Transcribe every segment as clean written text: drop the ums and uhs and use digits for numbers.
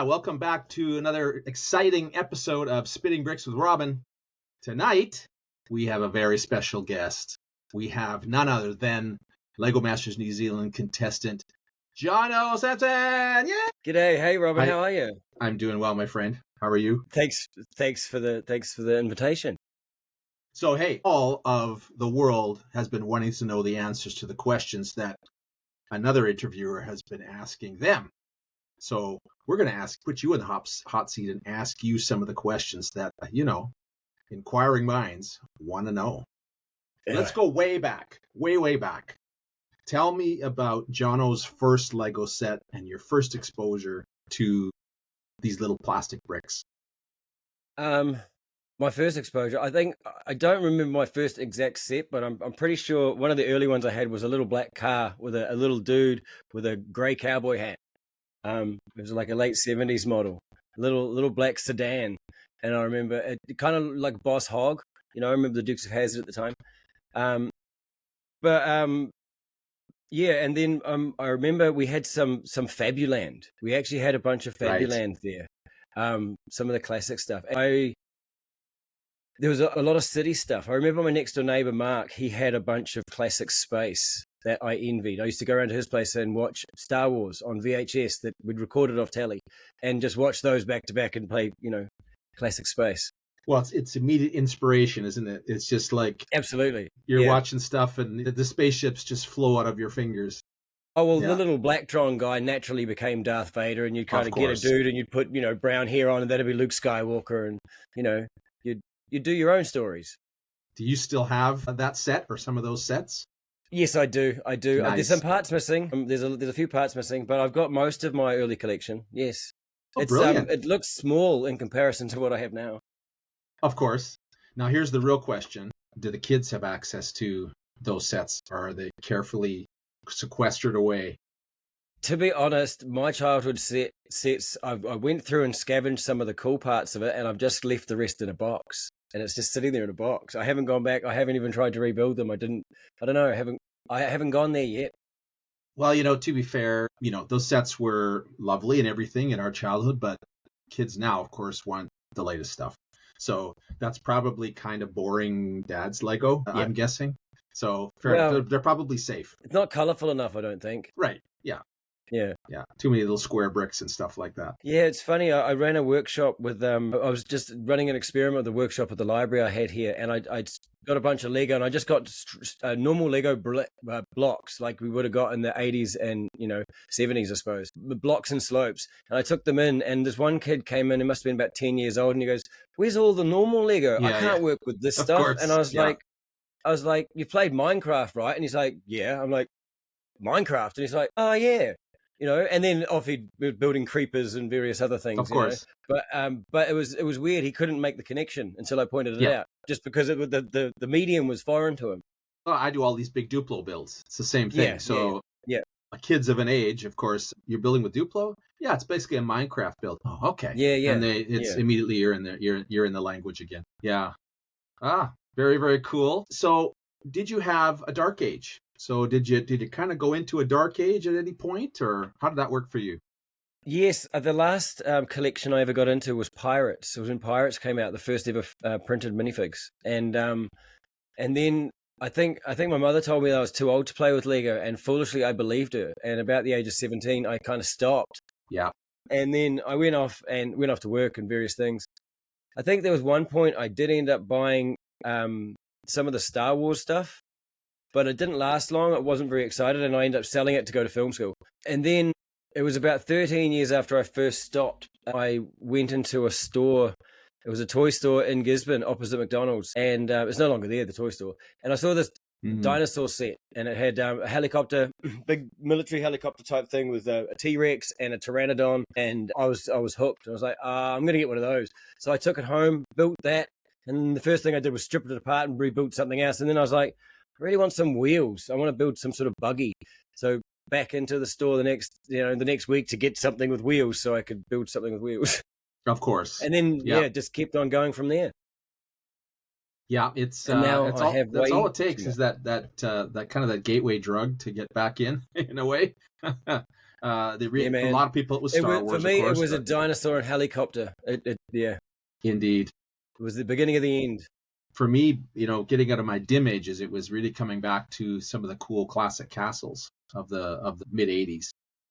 Welcome back to another exciting episode of Spitting Bricks with Robin. Tonight, we have a very special guest. We have none other than Lego Masters New Zealand contestant, Jono Samson! Yeah! G'day, hey Robin, how are you? I'm doing well, my friend. How are you? Thanks for the invitation. So, hey, all of the world has been wanting to know the answers to the questions that another interviewer has been asking them. So we're going to put you in the hot seat and ask you some of the questions that, inquiring minds want to know. Yeah. Let's go way back, way back. Tell me about Jono's first Lego set and your first exposure to these little plastic bricks. My first exposure, I don't remember my first exact set, but I'm pretty sure one of the early ones I had was a little black car with a little dude with a grey cowboy hat. It was like a late 70s model, little black sedan. And I remember it kind of like Boss Hogg, I remember the Dukes of Hazzard at the time. Yeah, and then I remember we had some Fabuland. We actually had a bunch of Fabuland there. Some of the classic stuff. There was a lot of city stuff. I remember my next door neighbor, Mark, he had a bunch of classic space that I envied. I used to go around to his place and watch Star Wars on VHS that we'd recorded off telly and just watch those back to back and play, classic space. Well, it's immediate inspiration, isn't it? It's just like... Absolutely. You're watching stuff and the spaceships just flow out of your fingers. Oh, well, the little Blacktron guy naturally became Darth Vader, and you'd kind of get a dude and you'd put, brown hair on and that'd be Luke Skywalker, and, you'd do your own stories. Do you still have that set or some of those sets? Yes, I do. Nice. There's some parts missing. There's a few parts missing, but I've got most of my early collection. Yes. Oh, brilliant. It looks small in comparison to what I have now. Of course. Now, here's the real question. Do the kids have access to those sets, or are they carefully sequestered away? To be honest, my childhood sets, I went through and scavenged some of the cool parts of it, and I've just left the rest in a box. And it's just sitting there in a box. I haven't gone back. I haven't even tried to rebuild them. I don't know. I haven't gone there yet. Well, to be fair, those sets were lovely and everything in our childhood, but kids now, of course, want the latest stuff. So that's probably kind of boring dad's Lego, I'm guessing. So they're probably safe. It's not colorful enough, I don't think. Right. Yeah. Yeah. Too many little square bricks and stuff like that. Yeah, it's funny. I ran a workshop with I was just running an experiment with the workshop at the library I had here, and I got a bunch of Lego, and I just got normal Lego blocks like we would have got in the 80s and 70s, I suppose, blocks and slopes. And I took them in, and this one kid came in. He must have been about 10 years old, and he goes, "Where's all the normal Lego? I can't work with this stuff." Course. And I was like, "You played Minecraft, right?" And he's like, "Yeah." I'm like, "Minecraft?" And he's like, "Oh yeah." And then off he'd be building creepers and various other things. Of course. But it was weird. He couldn't make the connection until I pointed it out, just because the medium was foreign to him. Well, I do all these big Duplo builds. It's the same thing. Kids of an age, of course, you're building with Duplo. Yeah, it's basically a Minecraft build. Oh, okay. Yeah. And immediately you're in the language again. Yeah. Very, very cool. So, did you have a dark age? So did you kind of go into a dark age at any point, or how did that work for you? Yes, the last collection I ever got into was Pirates. It was when Pirates came out, the first ever printed minifigs, and then I think my mother told me that I was too old to play with Lego, and foolishly I believed her. And about the age of 17, I kind of stopped. Yeah. And then I went off to work and various things. I think there was one point I did end up buying some of the Star Wars stuff. But it didn't last long. I wasn't very excited, and I ended up selling it to go to film school. And then it was about 13 years after I first stopped, I went into a store. It was a toy store in Gisborne opposite McDonald's, and it's no longer there, the toy store. And I saw this dinosaur set, and it had a helicopter, big military helicopter type thing with a T-Rex and a Pteranodon, and I was hooked. I was like, I'm going to get one of those. So I took it home, built that, and the first thing I did was strip it apart and rebuild something else. And then I was like, I really want some wheels. I want to build some sort of buggy. So back into the store the next week to get something with wheels so I could build something with wheels. Of course. And then, just kept on going from there. Yeah, that's all it takes is that kind of that gateway drug to get back in a way. Yeah, For a man. lot of people, it was Star For Wars, of me, it course. was a But dinosaur and helicopter. Yeah, indeed, it was the beginning of the end. for me, getting out of my dim ages, it was really coming back to some of the cool classic castles of the mid '80s.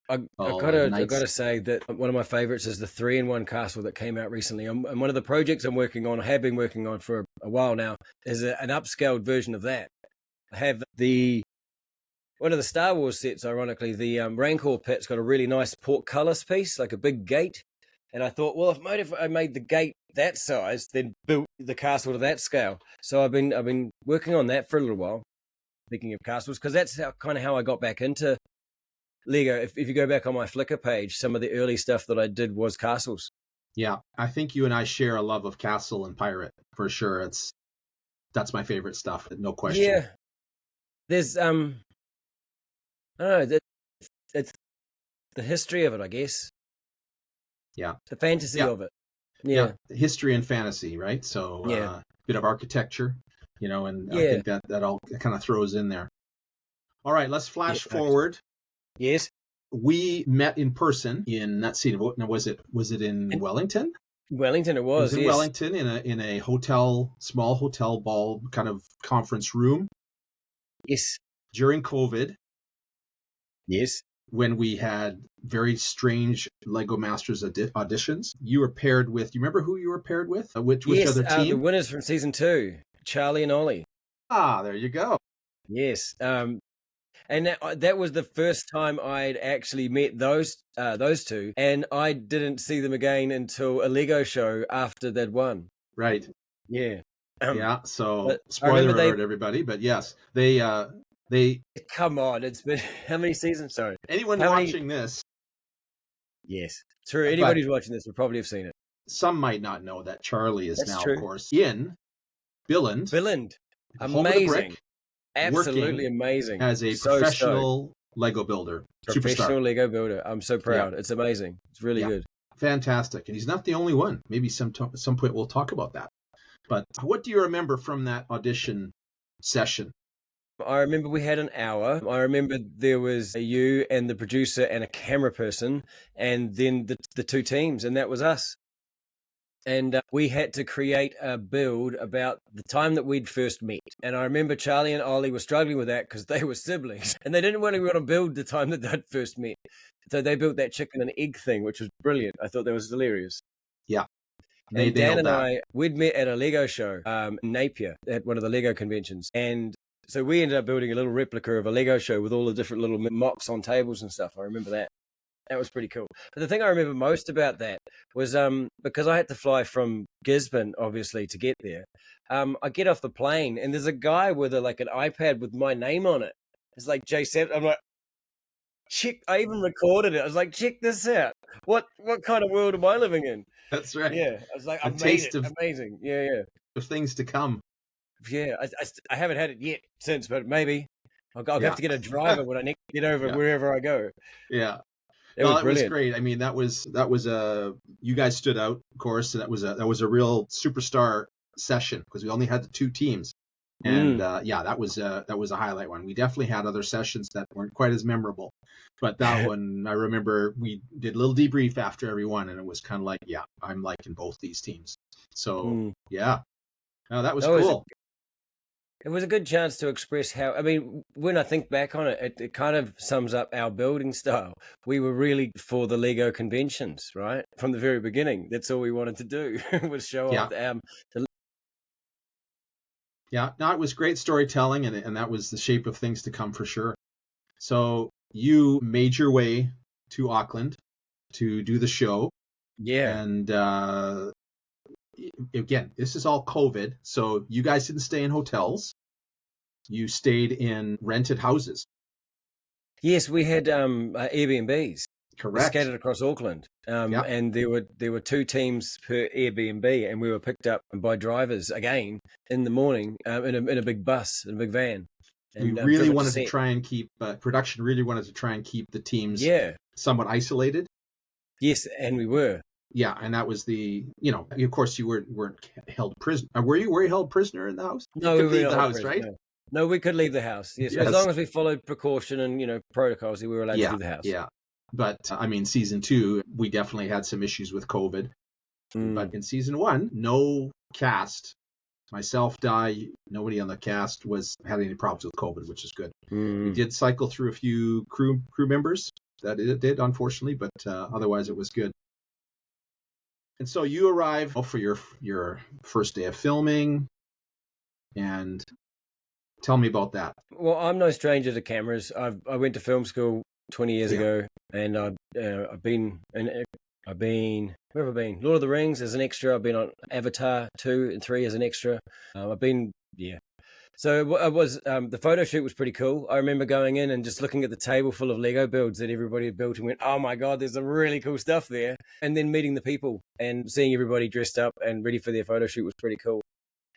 I Oh, Knights. gotta say that one of my favorites is the 3-in-1 castle that came out recently. And one of the projects I'm working on, have been working on for a while now, is an upscaled version of that. I have one of the Star Wars sets, ironically, the Rancor pit's got a really nice portcullis piece, like a big gate. And I thought, well, if I made the gate that size, then built the castle to that scale. So I've been working on that for a little while. Speaking of castles, because that's kind of how I got back into Lego. If you go back on my Flickr page, some of the early stuff that I did was castles. Yeah, I think you and I share a love of castle and pirate for sure. That's my favorite stuff, no question. Yeah, there's I don't know. It's the history of it, I guess. Yeah, The fantasy yeah, of it. yeah. Yeah, History and fantasy, right? So, yeah, bit of architecture, and I yeah. think that all kind of throws in there. All right, let's flash Yeah. forward. Yes. We met in person in that scene. Now, was it in In Wellington? Wellington, it It was was. in Yes. Wellington in a small hotel ball kind of conference room Yes. during COVID, Yes. when we had very strange Lego Masters auditions. You were paired with. You remember who you were paired with? Which Yes. other The team? winners from season 2, Charlie and Ollie. Ah, there you go. Yes. And that was the first time I'd actually met those two, and I didn't see them again until a Lego show after they'd won. Right. Yeah. Yeah. So But I spoiler remember alert, everybody. But yes, they. come on, it's been how many seasons? Sorry. Anyone How many? watching this, Yes. True. but Anybody who's watching this would probably have seen it. some might not know that Charlie is That's now, of true. course, in Billund, Billund. the home of the Amazing. brick, Absolutely working amazing. as a So stoked. professional Lego builder, Professional superstar. Lego builder. I'm so proud. It's amazing. It's really Yeah. good. Fantastic. And he's not the only one. Maybe some point we'll talk about that. But what do you remember from that audition session? I remember we had an hour. I remember there was you and the producer and a camera person, and then the two teams, and that was us. And we had to create a build about the time that we'd first met. And I remember Charlie and Ollie were struggling with that because they were siblings, and they didn't want to build the time that they'd first met. So they built that chicken and egg thing, which was brilliant. I thought that was hilarious. Yeah. And Dan nailed and that. we'd met at a Lego show in Napier at one of the Lego conventions. And so we ended up building a little replica of a Lego show with all the different little mocks on tables and stuff. I remember that. That was pretty cool. But the thing I remember most about that was because I had to fly from Gisborne, obviously, to get there. I get off the plane and there's a guy with an iPad with my name on it. It's like Jay said. I'm like, check. I even recorded it. I was like, check this out. What kind of world am I living in? That's right. Yeah, I was like, A I've made taste it. of- Amazing. Yeah. Of things to come. Yeah, I haven't had it yet since, but maybe I'll Yeah. have to get a driver when I next get over Yeah. wherever I go. Yeah. That No, was it was brilliant. great. I mean, that was you guys stood out, of course. And that was a real superstar session because we only had the two teams. And that was a highlight one. We definitely had other sessions that weren't quite as memorable, but that one, I remember we did a little debrief after every one, and it was kind of like, yeah, I'm liking both these teams. So yeah, no, that was cool. It was a good chance to express how, I mean, when I think back on it, it kind of sums up our building style. We were really for the Lego conventions, right? From the very beginning. That's all we wanted to do was show off Yeah, no, it was great storytelling, and that was the shape of things to come for sure. So you made your way to Auckland to do the show. Yeah. And again, this is all COVID, so you guys didn't stay in hotels. You stayed in rented houses. Yes, we had Airbnbs. Correct. Scattered across Auckland. And there were two teams per Airbnb, and we were picked up by drivers again in the morning in a big bus, in a big van. And we really wanted to try and keep production really wanted to try and keep the teams somewhat isolated. Yes, and we were. Yeah, and that was of course you weren't held prisoner. Were you held prisoner in the house? No, you we could were leave the house, prisoner, right? No, we could leave the house. Yes, as long as we followed precaution and protocols, we were allowed to leave the house. Yeah, But I mean, season 2, we definitely had some issues with COVID. But in season 1, no cast, myself, Di, nobody on the cast had any problems with COVID, which is good. We did cycle through a few crew members that it did, unfortunately, but otherwise it was good. And so you arrive for your first day of filming, and tell me about that. Well, I'm no stranger to cameras. I went to film school 20 years ago, and I've been where have I been? Lord of the Rings as an extra. I've been on Avatar 2 and 3 as an extra. I've been So it was the photo shoot was pretty cool. I remember going in and just looking at the table full of Lego builds that everybody had built and went, "Oh my god, there's some really cool stuff there." And then meeting the people and seeing everybody dressed up and ready for their photo shoot was pretty cool.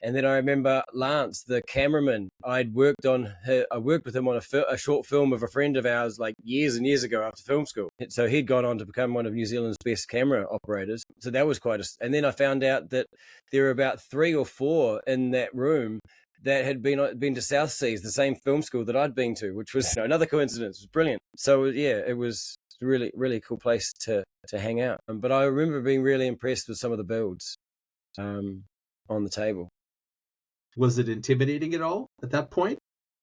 And then I remember Lance, the cameraman, I worked with him on a short film of a friend of ours like years and years ago after film school. So he'd gone on to become one of New Zealand's best camera operators. So that was and then I found out that there were about 3 or 4 in that room that had been to South Seas, the same film school that I'd been to, which was another coincidence. It was brilliant. So yeah, it was really, really cool place to hang out. But I remember being really impressed with some of the builds on the table. Was it intimidating at all at that point?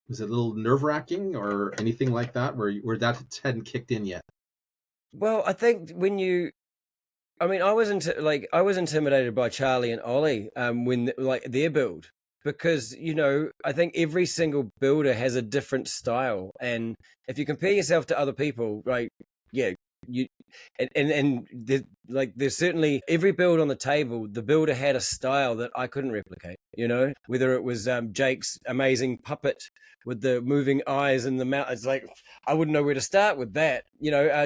Was it a little nerve-wracking or anything like that, where that hadn't kicked in yet? Well, I think I was intimidated by Charlie and Ollie when their build, because I think every single builder has a different style, and if you compare yourself to other people, right? Yeah, there's certainly every build on the table, the builder had a style that I couldn't replicate. Whether it was Jake's amazing puppet with the moving eyes and the mouth, it's like I wouldn't know where to start with that.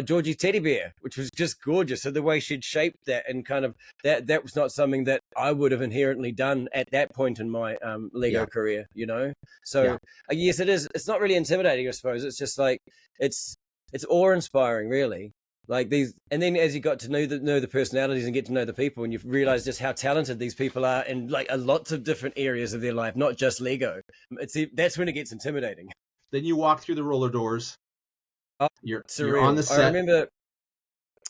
Georgie's teddy bear, which was just gorgeous. So the way she'd shaped that, and kind of that was not something that I would have inherently done at that point in my Lego career. So yes, it is. It's not really intimidating, I suppose. It's just like it's awe-inspiring, really. Like these, and then as you got to know the personalities and get to know the people, and you realize just how talented these people are in like lots of different areas of their life, not just Lego. That's when it gets intimidating. Then you walk through the roller doors. Oh, you're on the set. I remember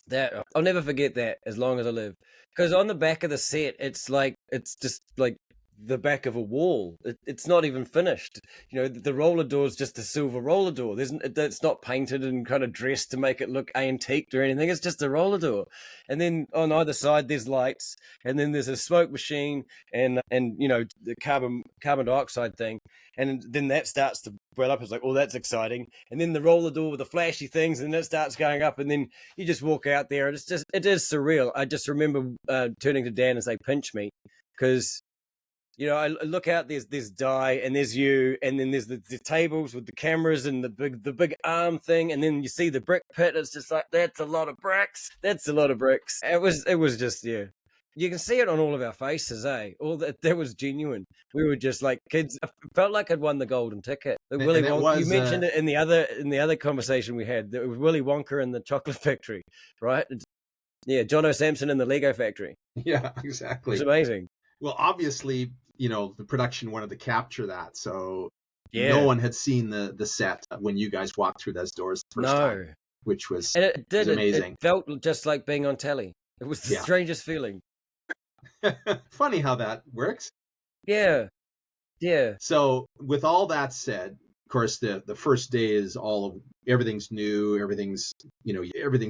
that. I'll never forget that as long as I live. Because on the back of the set, it's just like the back of a wall. It's not even finished. The roller door is just a silver roller door. It's not painted and kind of dressed to make it look antiqued or anything. It's just a roller door. And then on either side there's lights, and then there's a smoke machine and the carbon dioxide thing. And then that starts to well up. It's like, oh, that's exciting. And then the roller door with the flashy things, and it starts going up, and then you just walk out there, and it is surreal. I just remember turning to Dan and say, "Pinch me," because I look out, there's Di, and there's you, and then there's the tables with the cameras and the big arm thing, and then you see the brick pit. It's just like, that's a lot of bricks. That's a lot of bricks. It was just, yeah. You can see it on all of our faces, eh? All that was genuine. We were just like kids. I felt like I'd won the golden ticket. Willy Wonka. You mentioned it in the other conversation we had. It was Willy Wonka and the Chocolate Factory, right? Yeah, Jono, Samson and the Lego Factory. Yeah, exactly. It's amazing. Well, obviously, the production wanted to capture that, so no one had seen the set when you guys walked through those doors the first time, which was amazing. It felt just like being on telly. It was the strangest feeling. Funny how that works. Yeah. So with all that said, of course, the first day is everything's new, everything's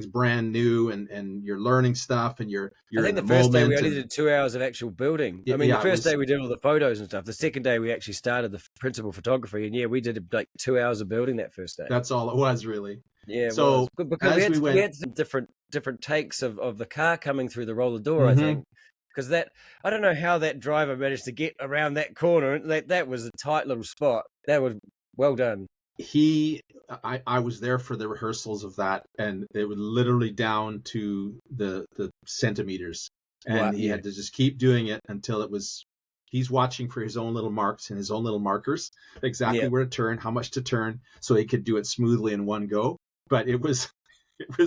brand new, and you're learning stuff, and you're I think the first day we only did 2 hours of actual building. I mean, the first day we did all the photos and stuff. The second day we actually started the principal photography, and we did like 2 hours of building that first day. That's all it was, really. Yeah. So because we had some different takes of the car coming through the roller door, I think. Because I don't know how that driver managed to get around that corner. That was a tight little spot. That was well done. I was there for the rehearsals of that, and it was literally down to the centimeters, and he had to just keep doing it until he's watching for his own little marks and his own little markers, exactly where to turn, how much to turn, so he could do it smoothly in one go. But it was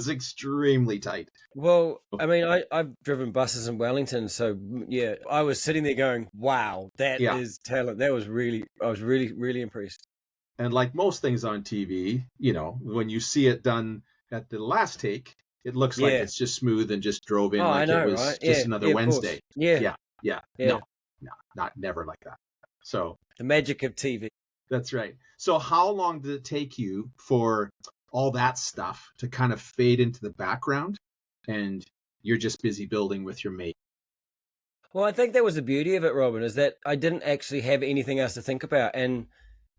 extremely tight. Well, I mean, I've driven buses in Wellington, so yeah, I was sitting there going, wow, that is talent. I was really, really impressed. And like most things on TV, when you see it done at the last take, it looks like it's just smooth and just drove in Oh, I like it know, was right? just Yeah, another yeah, of course. Wednesday. Yeah, Yeah, yeah. yeah. No, no, not never like that. So The magic of TV. that's right. So how long did it take you for all that stuff to kind of fade into the background and you're just busy building with your mate? Well, I think that was the beauty of it, Robin, is that I didn't actually have anything else to think about. And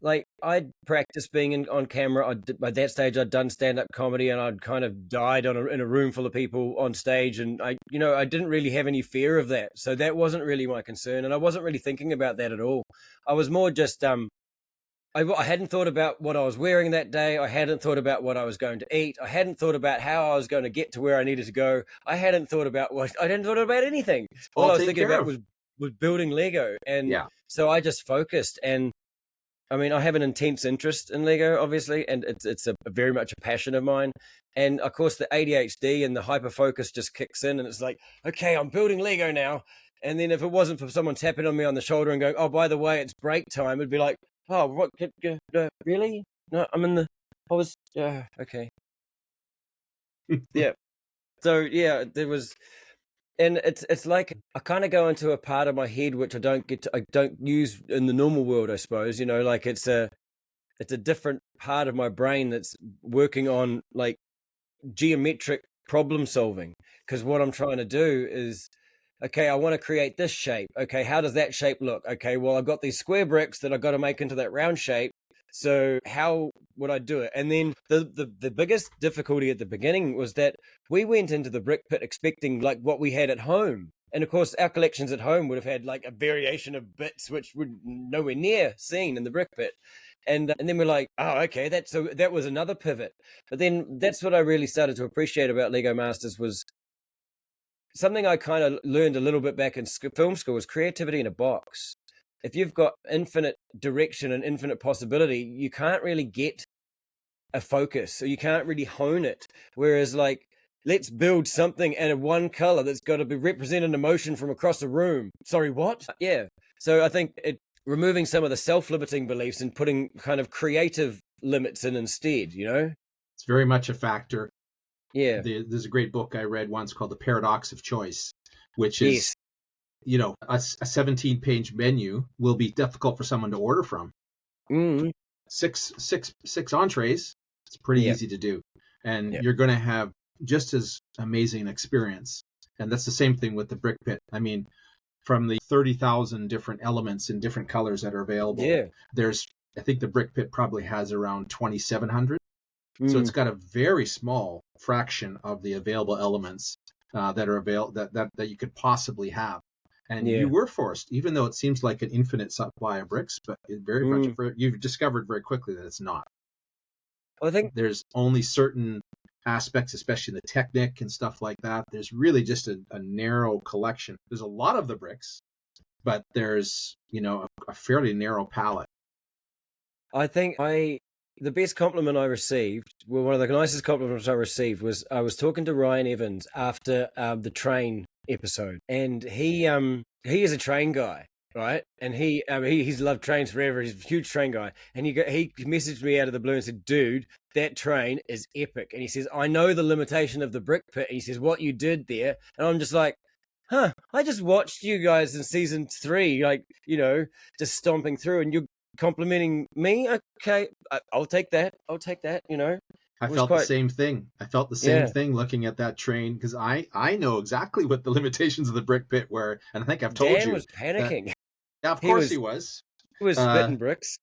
like I'd practiced being on camera. By that stage, I'd done stand-up comedy, and I'd kind of died in a room full of people on stage. And I didn't really have any fear of that. So that wasn't really my concern. And I wasn't really thinking about that at all. I was more just, I hadn't thought about what I was wearing that day. I hadn't thought about what I was going to eat. I hadn't thought about how I was going to get to where I needed to go. I hadn't thought about I didn't thought about anything. All All I was taken thinking care about of. was building Lego. And Yeah. so I just focused. And I mean, I have an intense interest in Lego, obviously, and it's a very much a passion of mine. And of course, the ADHD and the hyper focus just kicks in, and it's like, okay, I'm building Lego now. And then if it wasn't for someone tapping on me on the shoulder and going, "Oh, by the way, it's break time," it'd be like, "Oh, what? Really? No, I'm in the. I was. Okay. Yeah. So yeah, there was, and it's like I kind of go into a part of my head which I don't use in the normal world, I suppose. Like it's a different part of my brain that's working on like geometric problem solving, because what I'm trying to do is, okay, I want to create this shape. Okay, how does that shape look? Okay, well, I've got these square bricks that I've got to make into that round shape. So how would I do it? And then the biggest difficulty at the beginning was that we went into the brick pit expecting like what we had at home. And of course, our collections at home would have had like a variation of bits which would nowhere near seen in the brick pit. And then we're like, oh, okay, that was another pivot. But then that's what I really started to appreciate about Lego Masters was something I kind of learned a little bit back in film school was creativity in a box. If you've got infinite direction and infinite possibility, you can't really get a focus, so you can't really hone it. Whereas like, let's build something in one color that's got to be represent an emotion from across the room. Sorry, what? Yeah. So I think removing some of the self-limiting beliefs and putting kind of creative limits in instead, It's very much a factor. Yeah. There's a great book I read once called The Paradox of Choice, which is, a 17-page menu will be difficult for someone to order from. Mm-hmm. Six entrees, it's pretty easy to do. And you're going to have just as amazing an experience. And that's the same thing with the brick pit. I mean, from the 30,000 different elements in different colors that are available, I think the brick pit probably has around 2,700. So it's got a very small fraction of the available elements that are that you could possibly have. And you were forced, even though it seems like an infinite supply of bricks, but you've discovered very quickly that it's not. Well, I think there's only certain aspects, especially the Technic and stuff like that. There's really just a narrow collection. There's a lot of the bricks, but there's, a fairly narrow palette. I think the best compliment I received, well, one of the nicest compliments I received was I was talking to Ryan Evans after the train episode, and he is a train guy, right? And he's loved trains forever. He's a huge train guy, and he messaged me out of the blue and said, "Dude, that train is epic." And he says, "I know the limitation of the brick pit." And he says, "What you did there," and I'm just like, "Huh? I just watched you guys in season 3, like just stomping through, and you're complimenting me. Okay, I'll take that. I felt the same thing. I felt the same thing looking at that train, because I know exactly what the limitations of the brick pit were, and I think I've told Dan you. was panicking. Yeah, of course he was. He was spitting bricks.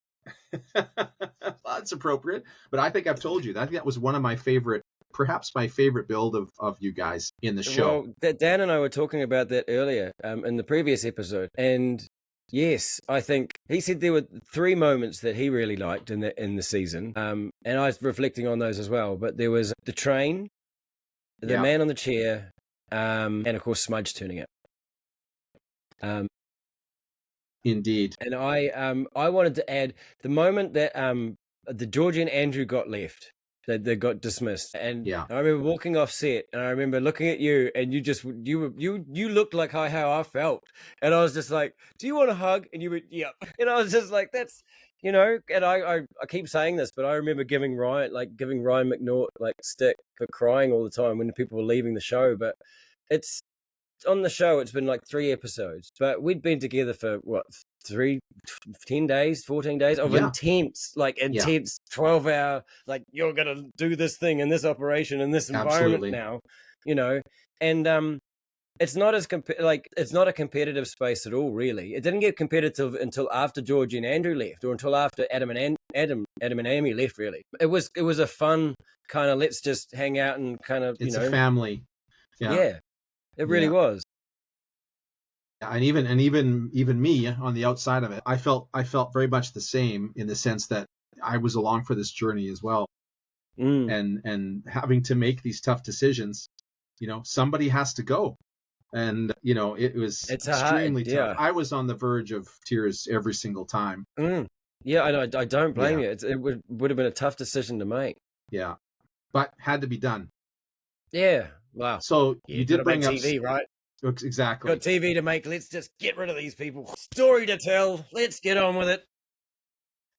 That's appropriate, but I think I've told you. I think that was one of my favorite, perhaps my favorite build of you guys in the show. Well, Dan and I were talking about that earlier in the previous episode, and yes, I think he said there were 3 moments that he really liked in the season, and I was reflecting on those as well. But there was the train, the man on the chair, and of course Smudge turning up. Indeed. And I wanted to add the moment that the Georgie and Andrew got left. They got dismissed, and I remember walking off set, and I remember looking at you, and you looked like how I felt, and I was just like, "Do you want a hug?" And you went, "Yep," and I was just like, you know, and I keep saying this, but I remember giving Ryan McNaught like stick for crying all the time when people were leaving the show. But it's on the show, it's been like 3 episodes, but we'd been together for what, 10 days, 14 days of Yeah. intense 12-hour, like, you're gonna do this thing in this operation in this environment Absolutely. now, you know. And it's not as it's not a competitive space at all, really. It didn't get competitive until after Georgie and Andrew left, or until after Adam and Amy left. Really, it was a fun kind of, let's just hang out and kind of, It's a family. Yeah, it really was. And even me on the outside of it, I felt very much the same, in the sense that I was along for this journey as well, and having to make these tough decisions. You know, somebody has to go, and you know, it's extremely tough. I was on the verge of tears every single time. Yeah, I don't blame you. It would have been a tough decision to make. Yeah, but had to be done. Yeah, wow. So you did bring up TV, right? Exactly. Got TV to make. Let's just get rid of these people. Story to tell. Let's get on with it.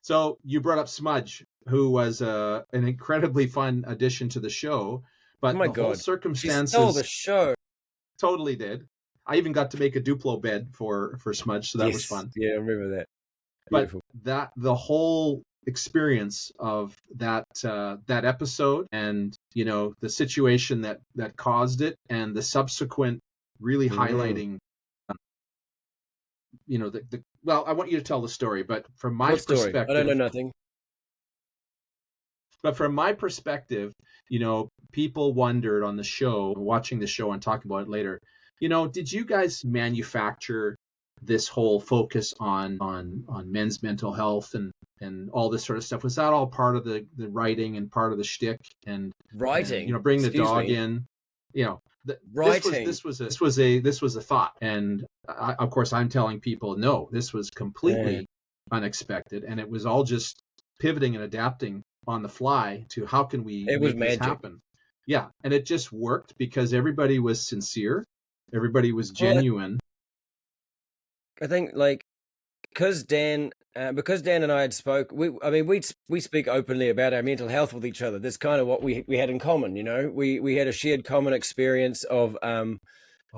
So you brought up Smudge, who was an incredibly fun addition to the show, but whole circumstances. She stole the show. Totally did. I even got to make a Duplo bed for Smudge, so that was fun. Yeah, I remember that. Beautiful. But the whole experience of that episode, and you know, the situation that caused it, and the subsequent really highlighting, you know, well, I want you to tell the story, but from my perspective, I don't know nothing. But from my perspective, you know, people wondered on the show, watching the show and talking about it later, you know, did you guys manufacture this whole focus on men's mental health and all this sort of stuff? Was that all part of the writing and part of the shtick? And writing, you know, bring the dog in, you know, writing. This was a thought, and of course I'm telling people, no, this was completely unexpected, and it was all just pivoting and adapting on the fly to how can we make this happen. Yeah, and it just worked because everybody was sincere, everybody was genuine. I think, like, because Dan and I had spoke, we speak openly about our mental health with each other. That's kind of what we had in common, you know. We had a shared common experience of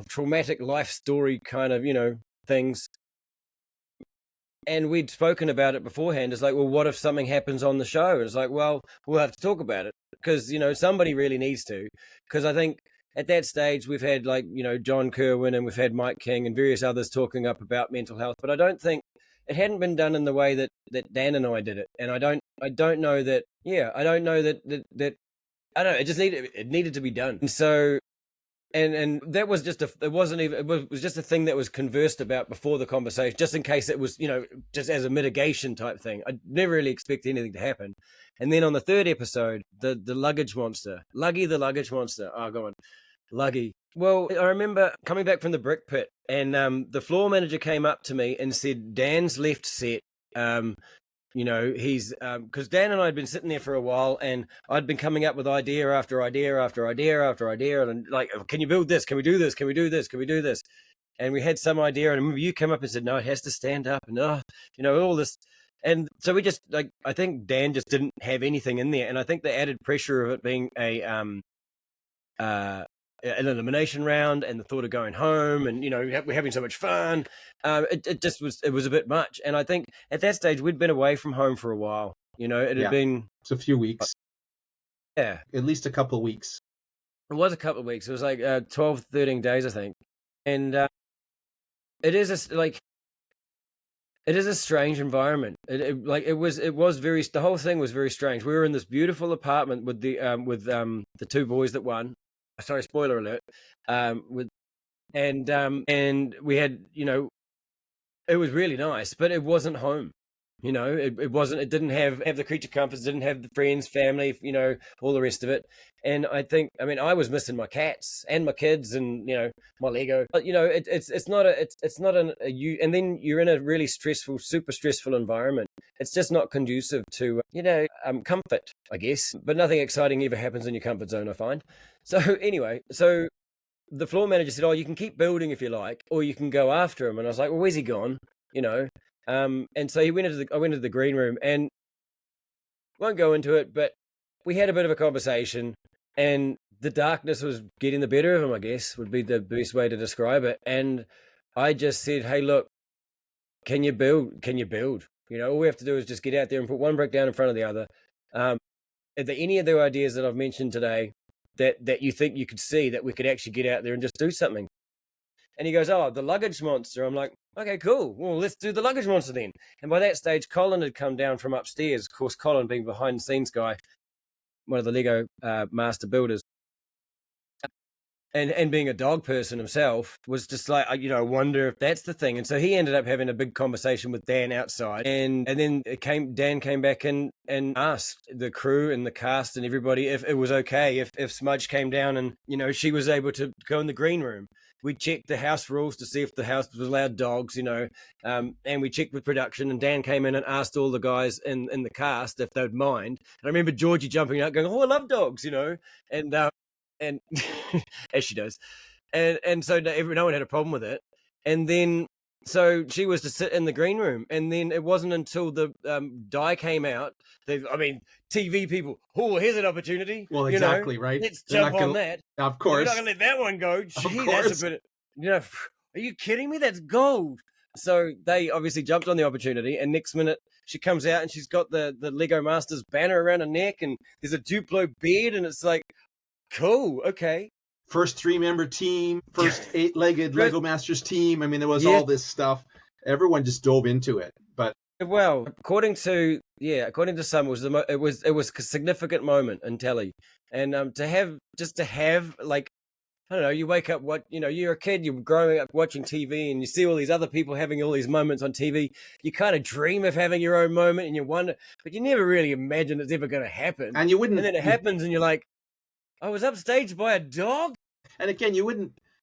traumatic life story kind of, you know, things. And we'd spoken about it beforehand. It's like, well, what if something happens on the show? It's like, well, we'll have to talk about it, because, you know, somebody really needs to. Because I think at that stage we've had, like, you know, John Kerwin, and we've had Mike King and various others talking up about mental health, but I don't think it hadn't been done in the way that Dan and I did it. And I don't know that. Yeah, I don't know that I don't know. It needed to be done. And so. And that was just it was just a thing that was conversed about before the conversation, just in case it was, you know, just as a mitigation type thing. I never really expected anything to happen. And then on the third episode, the luggage monster, Luggy the luggage monster. Oh, go on, Luggy. Well, I remember coming back from the brick pit, and the floor manager came up to me and said, Dan's left set. You know, he's because Dan and I had been sitting there for a while, and I'd been coming up with idea after idea after idea after idea, and like, can you build this? Can we do this? Can we do this? Can we do this? And we had some idea, and I remember you came up and said, no, it has to stand up, and you know, all this. And so we just, like, I think Dan just didn't have anything in there, and I think the added pressure of it being an elimination round, and the thought of going home, and, you know, we're having so much fun, it was a bit much. And I think at that stage we'd been away from home for a while, you know. It had been a few weeks, at least a couple of weeks. It was a couple of weeks. It was like 12, 13 days, I think. And it is a strange environment. It was very, the whole thing was very strange. We were in this beautiful apartment with the two boys that won. Sorry, spoiler alert. And we had, you know, it was really nice, but it wasn't home. You know, it wasn't. It didn't have the creature comforts. Didn't have the friends, family. You know, all the rest of it. And I mean, I was missing my cats and my kids, and, you know, my Lego. But, you know, it's not you. And then you're in a really stressful, super stressful environment. It's just not conducive to, you know, comfort, I guess. But nothing exciting ever happens in your comfort zone, I find. So anyway, the floor manager said, "Oh, you can keep building if you like, or you can go after him." And I was like, "Well, where's he gone?" You know. And so I went into the green room, and won't go into it, but we had a bit of a conversation, and the darkness was getting the better of him, I guess, would be the best way to describe it. And I just said, hey, look, can you build? All we have to do is just get out there and put one brick down in front of the other. Are there any of the ideas that I've mentioned today that you think you could see that we could actually get out there and just do something? And he goes, oh, the luggage monster. I'm like, okay, cool. Well, let's do the luggage monster then. And by that stage, Colin had come down from upstairs. Of course, Colin being behind the scenes guy, one of the Lego master builders, and being a dog person himself, was just like, wonder if that's the thing. And so he ended up having a big conversation with Dan outside, and then Dan came back and asked the crew and the cast and everybody if it was okay if Smudge came down and she was able to go in the green room. We checked the house rules to see if the house was allowed dogs, and we checked with production, and Dan came in and asked all the guys in the cast if they'd mind. And I remember Georgie jumping out going, oh, I love dogs, and as she does. And so no one had a problem with it. And then, so she was to sit in the green room. And then it wasn't until the die came out, TV people, oh, here's an opportunity. Well, exactly, right? Let's jump on that. Of course. We're not going to let that one go. Gee, that's a bit, are you kidding me? That's gold. So they obviously jumped on the opportunity, and next minute she comes out and she's got the Lego Masters banner around her neck, and there's a Duplo beard, and it's like, cool, okay. First 3-member team, first 8-legged Lego Masters team. I mean, there was all this stuff. Everyone just dove into it. But according to some, it was a significant moment in telly, and to have like, I don't know, you wake up, you're a kid, you're growing up watching TV, and you see all these other people having all these moments on TV. You kind of dream of having your own moment, and you wonder, but you never really imagine it's ever going to happen. And you wouldn't. And then it happens, and you're like, I was upstaged by a dog. And again,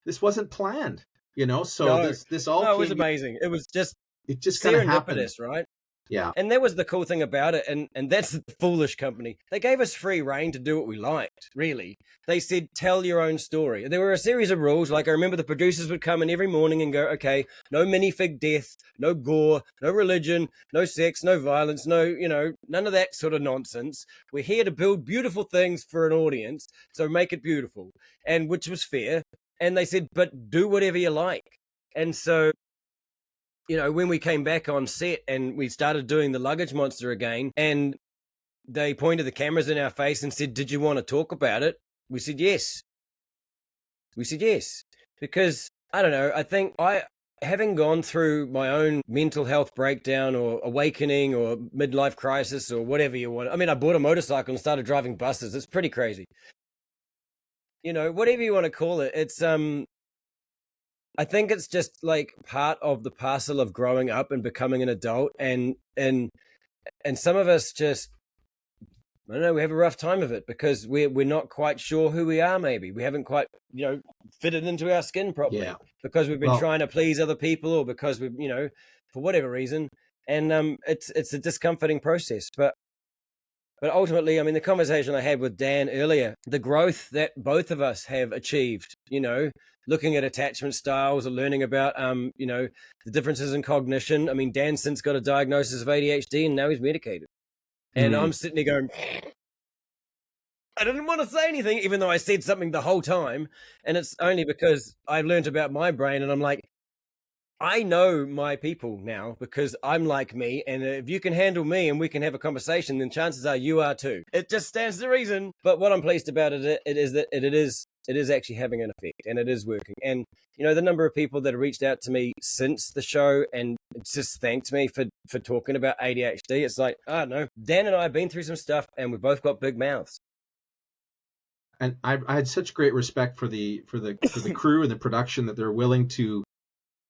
this wasn't planned, so no. this all it was amazing. It was just kind of happened, right? Yeah. And that was the cool thing about it. And that's the foolish company. They gave us free reign to do what we liked, really. They said, tell your own story. There were a series of rules. Like, I remember the producers would come in every morning and go, okay, no minifig death, no gore, no religion, no sex, no violence, no, none of that sort of nonsense. We're here to build beautiful things for an audience. So make it beautiful. And which was fair. And they said, but do whatever you like. And so, when we came back on set and we started doing the luggage monster again, and they pointed the cameras in our face and said, did you want to talk about it? We said yes. Because, I don't know, I think having gone through my own mental health breakdown or awakening or midlife crisis or whatever you want. I mean, I bought a motorcycle and started driving buses. It's pretty crazy. Whatever you want to call it, it's I think it's just like part of the parcel of growing up and becoming an adult, and some of us just, I don't know, we have a rough time of it because we're not quite sure who we are. Maybe we haven't quite fitted into our skin properly because we've been trying to please other people, or because we've for whatever reason, and it's a discomforting process, but ultimately, I mean, the conversation I had with Dan earlier, the growth that both of us have achieved, looking at attachment styles or learning about, the differences in cognition. I mean, Dan's since got a diagnosis of ADHD and now he's medicated. And I'm sitting there going, I didn't want to say anything, even though I said something the whole time. And it's only because I learned about my brain, and I'm like, I know my people now because I'm like me, and if you can handle me and we can have a conversation, then chances are you are too. It just stands to reason. But what I'm pleased about it is that it is actually having an effect, and it is working. And the number of people that have reached out to me since the show and just thanked me for talking about ADHD. It's like, I don't know, Dan and I have been through some stuff, and we've both got big mouths. And I had such great respect for the crew and the production that they're willing to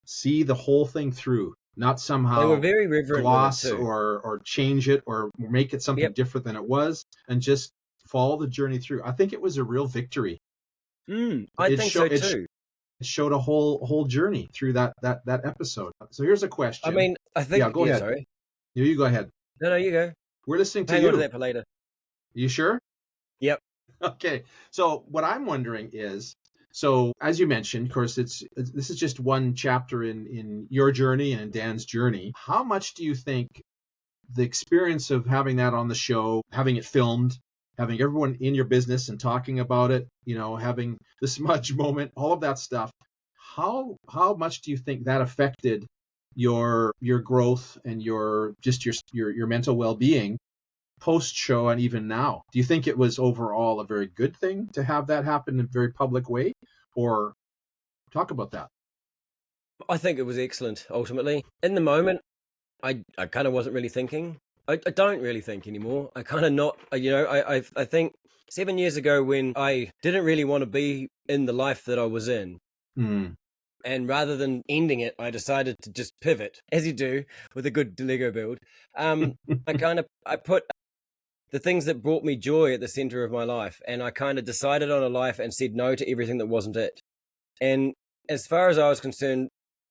see the whole thing through, not somehow they were very reverent gloss or change it or make it something different than it was, and just follow the journey through. I think it was a real victory. I think so too. It showed a whole journey through that episode. So here's a question. I mean, I think. Yeah, go ahead. Sorry. You go ahead. No, you go. We're listening to Hang you. on to that for later. You sure? Yep. Okay. So what I'm wondering is, So as you mentioned, of course, this is just one chapter in your journey and Dan's journey. How much do you think the experience of having that on the show, having it filmed, having everyone in your business and talking about it, having the smudge moment, all of that stuff, how much do you think that affected your growth and your mental well-being post show and even now? Do you think it was overall a very good thing to have that happen in a very public way, or talk about that? I think it was excellent. Ultimately, in the moment, I kind of wasn't really thinking. I don't really think anymore. I kind of not. I think 7 years ago when I didn't really want to be in the life that I was in. And rather than ending it, I decided to just pivot, as you do with a good Lego build. I put the things that brought me joy at the center of my life, and I kind of decided on a life and said no to everything that wasn't it. And as far as I was concerned,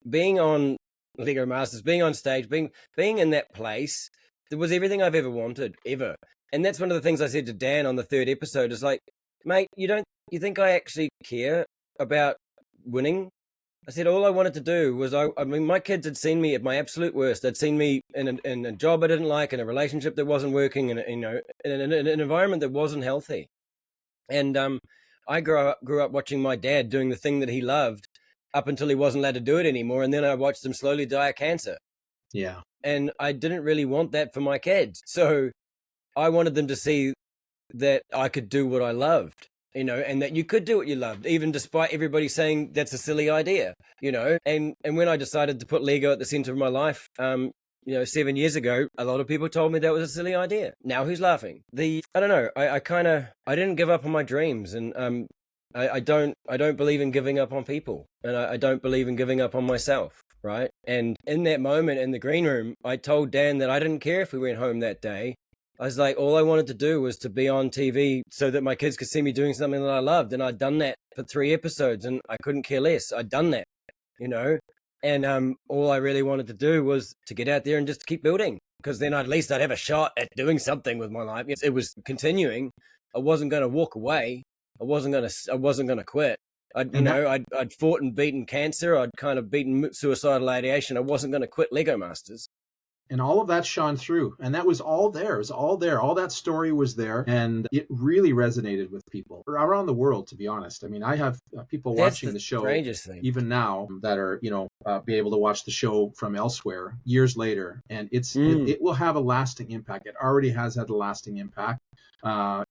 being on Lego Masters, being on stage, being in that place, it was everything I've ever wanted, ever. And that's one of the things I said to Dan on the 3rd episode is like, mate, you think I actually care about winning? I said all I wanted to do was I mean, my kids had seen me at my absolute worst. They'd seen me in a job I didn't like, in a relationship that wasn't working, and in an environment that wasn't healthy. And I grew up watching my dad doing the thing that he loved up until he wasn't allowed to do it anymore, and then I watched him slowly die of cancer. Yeah. And I didn't really want that for my kids, so I wanted them to see that I could do what I loved. And that you could do what you loved, even despite everybody saying that's a silly idea, and when I decided to put Lego at the center of my life, 7 years ago, a lot of people told me that was a silly idea. Now who's laughing? I don't know. I didn't give up on my dreams, and I don't believe in giving up on people, and I don't believe in giving up on myself. Right. And in that moment in the green room, I told Dan that I didn't care if we went home that day. I was like, all I wanted to do was to be on TV so that my kids could see me doing something that I loved. And I'd done that for 3 episodes, and I couldn't care less. I'd done that, and all I really wanted to do was to get out there and just keep building, because then at least I'd have a shot at doing something with my life. It was continuing. I wasn't going to walk away. I wasn't going to quit. I'd fought and beaten cancer. I'd kind of beaten suicidal ideation. I wasn't going to quit Lego Masters. And all of that shone through, and that was all there. It was all there. All that story was there, and it really resonated with people around the world, to be honest. I mean, I have people watching the show even now that are, be able to watch the show from elsewhere years later, and it will have a lasting impact. It already has had a lasting impact.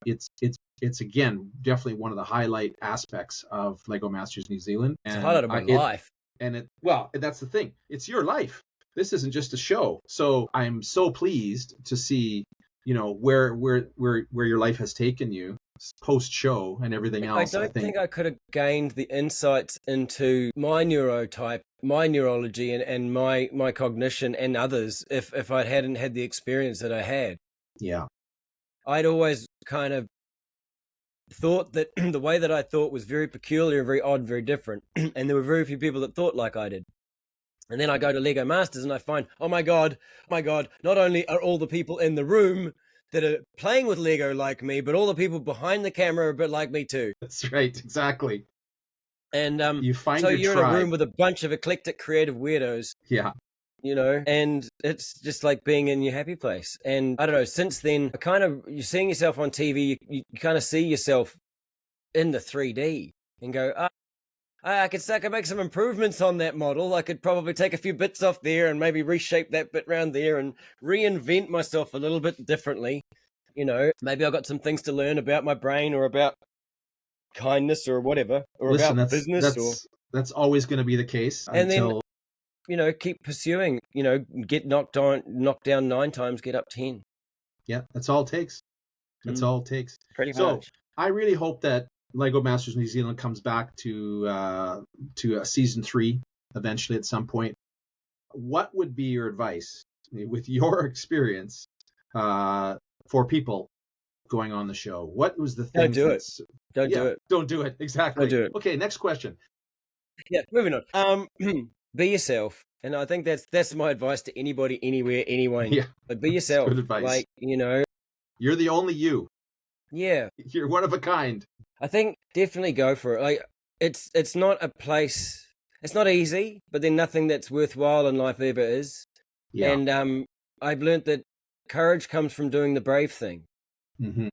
It's again definitely one of the highlight aspects of Lego Masters New Zealand. And it's a highlight of my life. And that's the thing. It's your life. This isn't just a show. So I'm so pleased to see, where your life has taken you post show and everything else. I think I could have gained the insights into my neurotype, my neurology, and my cognition and others if I hadn't had the experience that I had. Yeah. I'd always kind of thought that the way that I thought was very peculiar, very odd, very different. And there were very few people that thought like I did. And then I go to Lego Masters and I find, oh my God, not only are all the people in the room that are playing with Lego like me, but all the people behind the camera are a bit like me too. That's right, exactly. And you find so you're tribe. in a room with a bunch of eclectic, creative weirdos. Yeah. And it's just like being in your happy place. And I don't know, since then, you're seeing yourself on TV, you kind of see yourself in the 3D and go, I could make some improvements on that model. I could probably take a few bits off there and maybe reshape that bit around there and reinvent myself a little bit differently. Maybe I've got some things to learn about my brain or about kindness or whatever, or about business. That's always going to be the case. And then, keep pursuing, get knocked down 9 times, get up 10. Yeah, that's all it takes. That's all it takes. Pretty much. So I really hope that Lego Masters New Zealand comes back to season 3 eventually at some point. What would be your advice with your experience for people going on the show? What was the thing? Don't do it. Don't do it. Exactly. Don't do it. Okay, next question. Yeah, moving on. Be yourself. And I think that's my advice to anybody, anywhere, anyone. Yeah. Be yourself. Good advice. Like, You're the only you. Yeah. You're one of a kind. I think definitely go for it. Like, it's not a place. It's not easy, but then nothing that's worthwhile in life ever is. Yeah. And I've learned that courage comes from doing the brave thing. Hmm.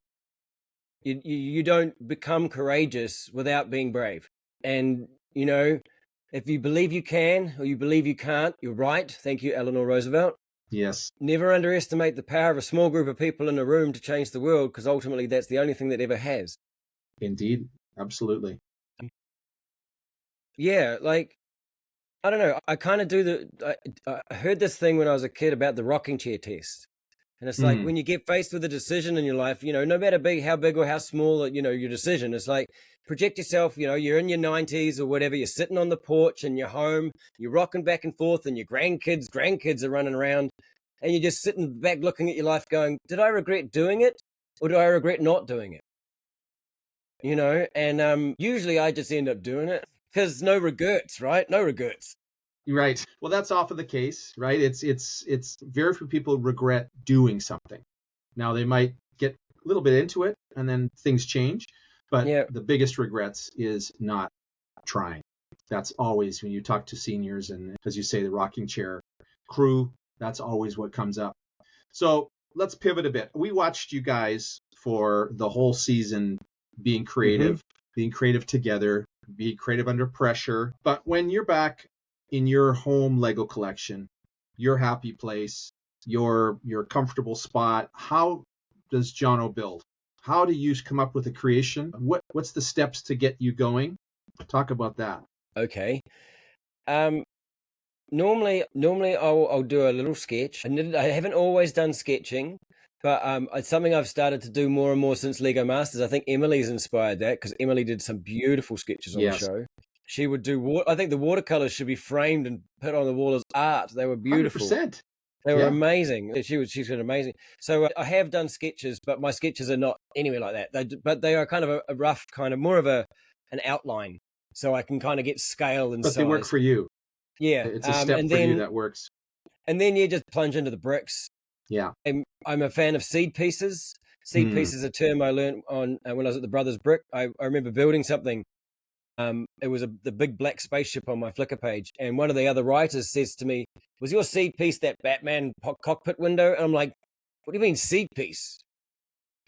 You don't become courageous without being brave. And you know, if you believe you can or you believe you can't, you're right. Thank you, Eleanor Roosevelt. Yes, Never underestimate the power of a small group of people in a room to change the world, because ultimately that's the only thing that ever has. indeed. Absolutely. Yeah, like I don't know. I kind of do I heard this thing when I was a kid about the rocking chair test. And it's like Mm, when you get faced with a decision in your life, no matter how big or how small, your decision, it's like project yourself, you're in your 90s or whatever, you're sitting on the porch in your home, you're rocking back and forth, and your grandkids are running around, and you're just sitting back looking at your life going, did I regret doing it or do I regret not doing it? And usually I just end up doing it because no regrets, right? No regrets. right. Well, that's often the case, right? It's very few people regret doing something. Now they might get a little bit into it and then things change, but Yeah. the biggest regrets is not trying. That's always when you talk to seniors and, as you say, the rocking chair crew, that's always what comes up. So let's pivot a bit. We watched you guys for the whole season being Mm-hmm. creative together, being creative under pressure. But when you're back in your home Lego collection, your happy place, your comfortable spot, how does Jono build? How do you come up with a creation? What's the steps to get you going? Talk about that. Okay. Um, Normally, I'll do a little sketch. I haven't always done sketching, but it's something I've started to do more and more since Lego Masters. I think Emily's inspired that, because Emily did some beautiful sketches on the Yes, show. She would do I think the watercolors should be framed and put on the wall as art. They were beautiful. 100%. They were Yeah. amazing. She's been amazing. So I have done sketches, but my sketches are not anywhere like that. But they are kind of a rough, kind of more of an outline, so I can kind of get scale and But they work size. for you. Yeah, It's a step and for you then that works. you just plunge into the bricks. Yeah. I'm a fan of seed pieces. Seed Hmm. piece is a term I learned on when I was at the Brothers Brick. I remember building something. It was the big black spaceship on my Flickr page, and one of the other writers says to me, "Was your seed piece that Batman cockpit window?" And I'm like, "What do you mean seed piece?"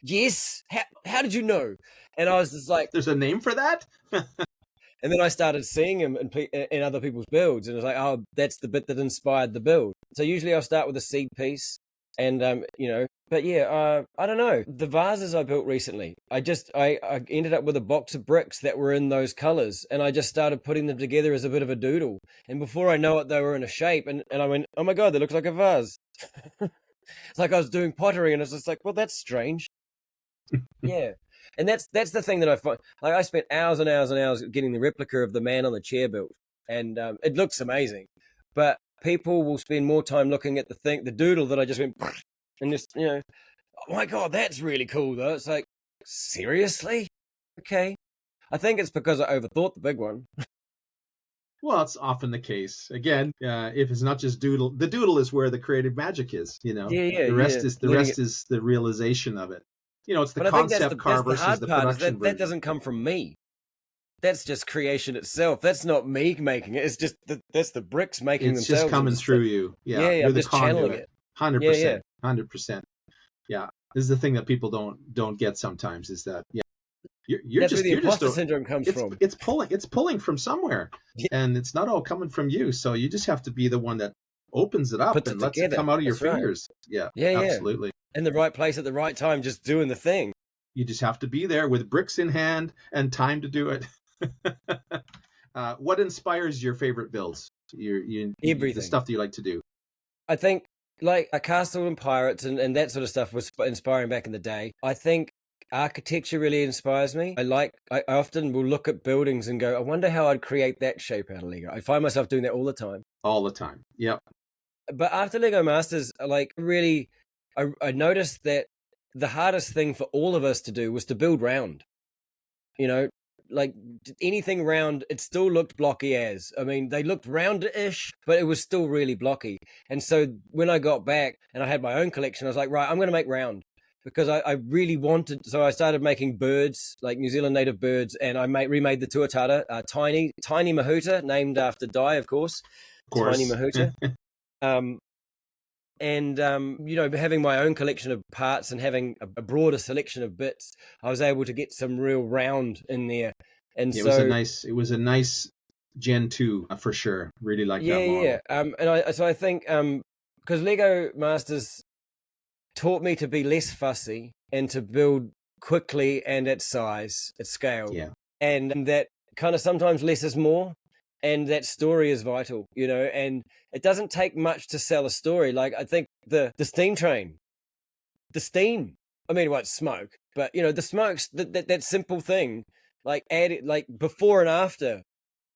Yes. How did you know? And I was just like, There's a name for that? and then I started seeing him in other people's builds, and it was like, oh, that's the bit that inspired the build. So usually I'll start with a seed piece, and but yeah, I don't know. The vases I built recently, I ended up with a box of bricks that were in those colors, and I just started putting them together as a bit of a doodle. And before I know it, they were in a shape, and I went, oh my god, they look like a vase. It's like I was doing pottery, and it's just like, well, that's strange. Yeah. And that's the thing that I find. Like, I spent hours and hours and hours getting the replica of the man on the chair built, and it looks amazing. But people will spend more time looking at the doodle that I just went, and just oh my god, that's really cool though. It's like, seriously, okay. I think it's because I overthought the big one. Well, it's often the case. Again, if it's not just doodle, the doodle is where the creative magic is. Yeah, yeah, The yeah. rest is Letting it, the realization of it. It's the but I think concept car that's the versus hard the part, is production that version. doesn't come from me. That's just creation itself. That's not me making it. It's just that's the bricks making It's just themselves, and coming just like, through you. Yeah, yeah, yeah, you're I'm the just channeling conduit. it. Yeah, yeah. 100%, 100%. Yeah, this is the thing that people don't get sometimes, is that you're That's where just the you're just imposter a, syndrome comes from. it's pulling from somewhere, Yeah, and it's not all coming from you. So you just have to be the one that opens it up puts it and lets it together. come out of your That's right. fingers. Yeah, Yeah, yeah. absolutely. In the right place at the right time, just doing the thing. You just have to be there with bricks in hand and time to do it. What inspires your favorite builds? The Everything. stuff that you like to do. I think, like a castle and pirates and that sort of stuff was inspiring back in the day. I think architecture really inspires me. I often will look at buildings and go, I wonder how I'd create that shape out of Lego. I find myself doing that all the time. All the time. Yep. But after Lego Masters, like, really, I noticed that the hardest thing for all of us to do was to build round. You know, like anything round, it still looked blocky as. I mean, they looked round-ish, but it was still really blocky. And so when I got back and I had my own collection, I was like, right, I'm going to make round. because I really wanted. So I started making birds, like New Zealand native birds, and I remade the tuatara, Tiny Mahuta, named after Dai, of course, Of Tiny course. Mahuta. um, and having my own collection of parts and having a broader selection of bits, I was able to get some real round in there. And It so was a nice Gen 2 for sure. Really like that model. and I think because Lego Masters taught me to be less fussy and to build quickly and at size, at scale. Yeah. And that kind of sometimes less is more, and that story is vital, and it doesn't take much to sell a story. Like, I think the steam train, the steam, I mean, well, it's smoke, but the smoke's that simple thing, like add it, like before and after.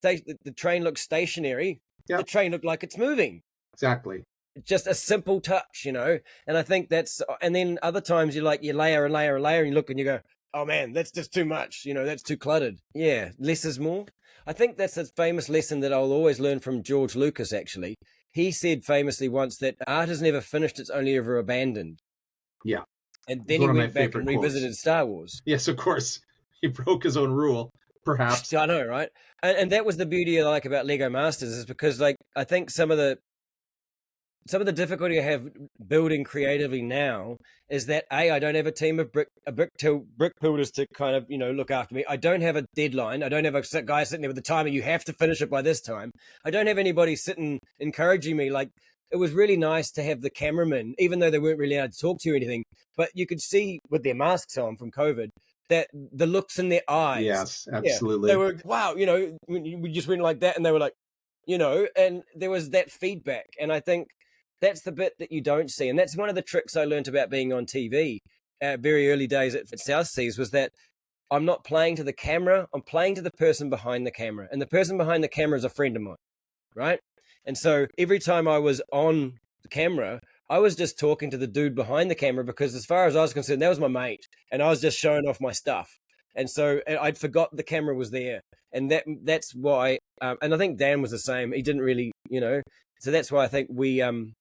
The train looks stationary. Yeah. The train looked like it's moving. Exactly. Just a simple touch, and I think and then other times you layer and layer and layer, and you look and you go, oh man, that's just too much, that's too cluttered. Yeah, less is more. I think that's a famous lesson that I'll always learn from George Lucas. Actually, he said famously once that art is never finished, it's only ever abandoned. Yeah. And then he went back and revisited quotes. Star Wars. Yes, of course. He broke his own rule, perhaps. I know, right? And that was the beauty I like about Lego Masters, is because, like, I think some of the difficulty I have building creatively now is that I don't have a team of brick builders to kind of look after me. I don't have a deadline. I don't have a guy sitting there with the timer. You have to finish it by this time. I don't have anybody sitting encouraging me. Like, it was really nice to have the cameramen, even though they weren't really allowed to talk to you or anything. But you could see with their masks on from COVID that the looks in their eyes. Yes, absolutely. They were, wow, we just went like that, and they were like, and there was that feedback, and I think that's the bit that you don't see. And that's one of the tricks I learned about being on TV very early days at South Seas, was that I'm not playing to the camera, I'm playing to the person behind the camera. And the person behind the camera is a friend of mine, right? And so every time I was on the camera, I was just talking to the dude behind the camera, because as far as I was concerned, that was my mate. And I was just showing off my stuff. And so I'd forgot the camera was there. And that's why, and I think Dan was the same. He didn't really, so that's why I think we, I don't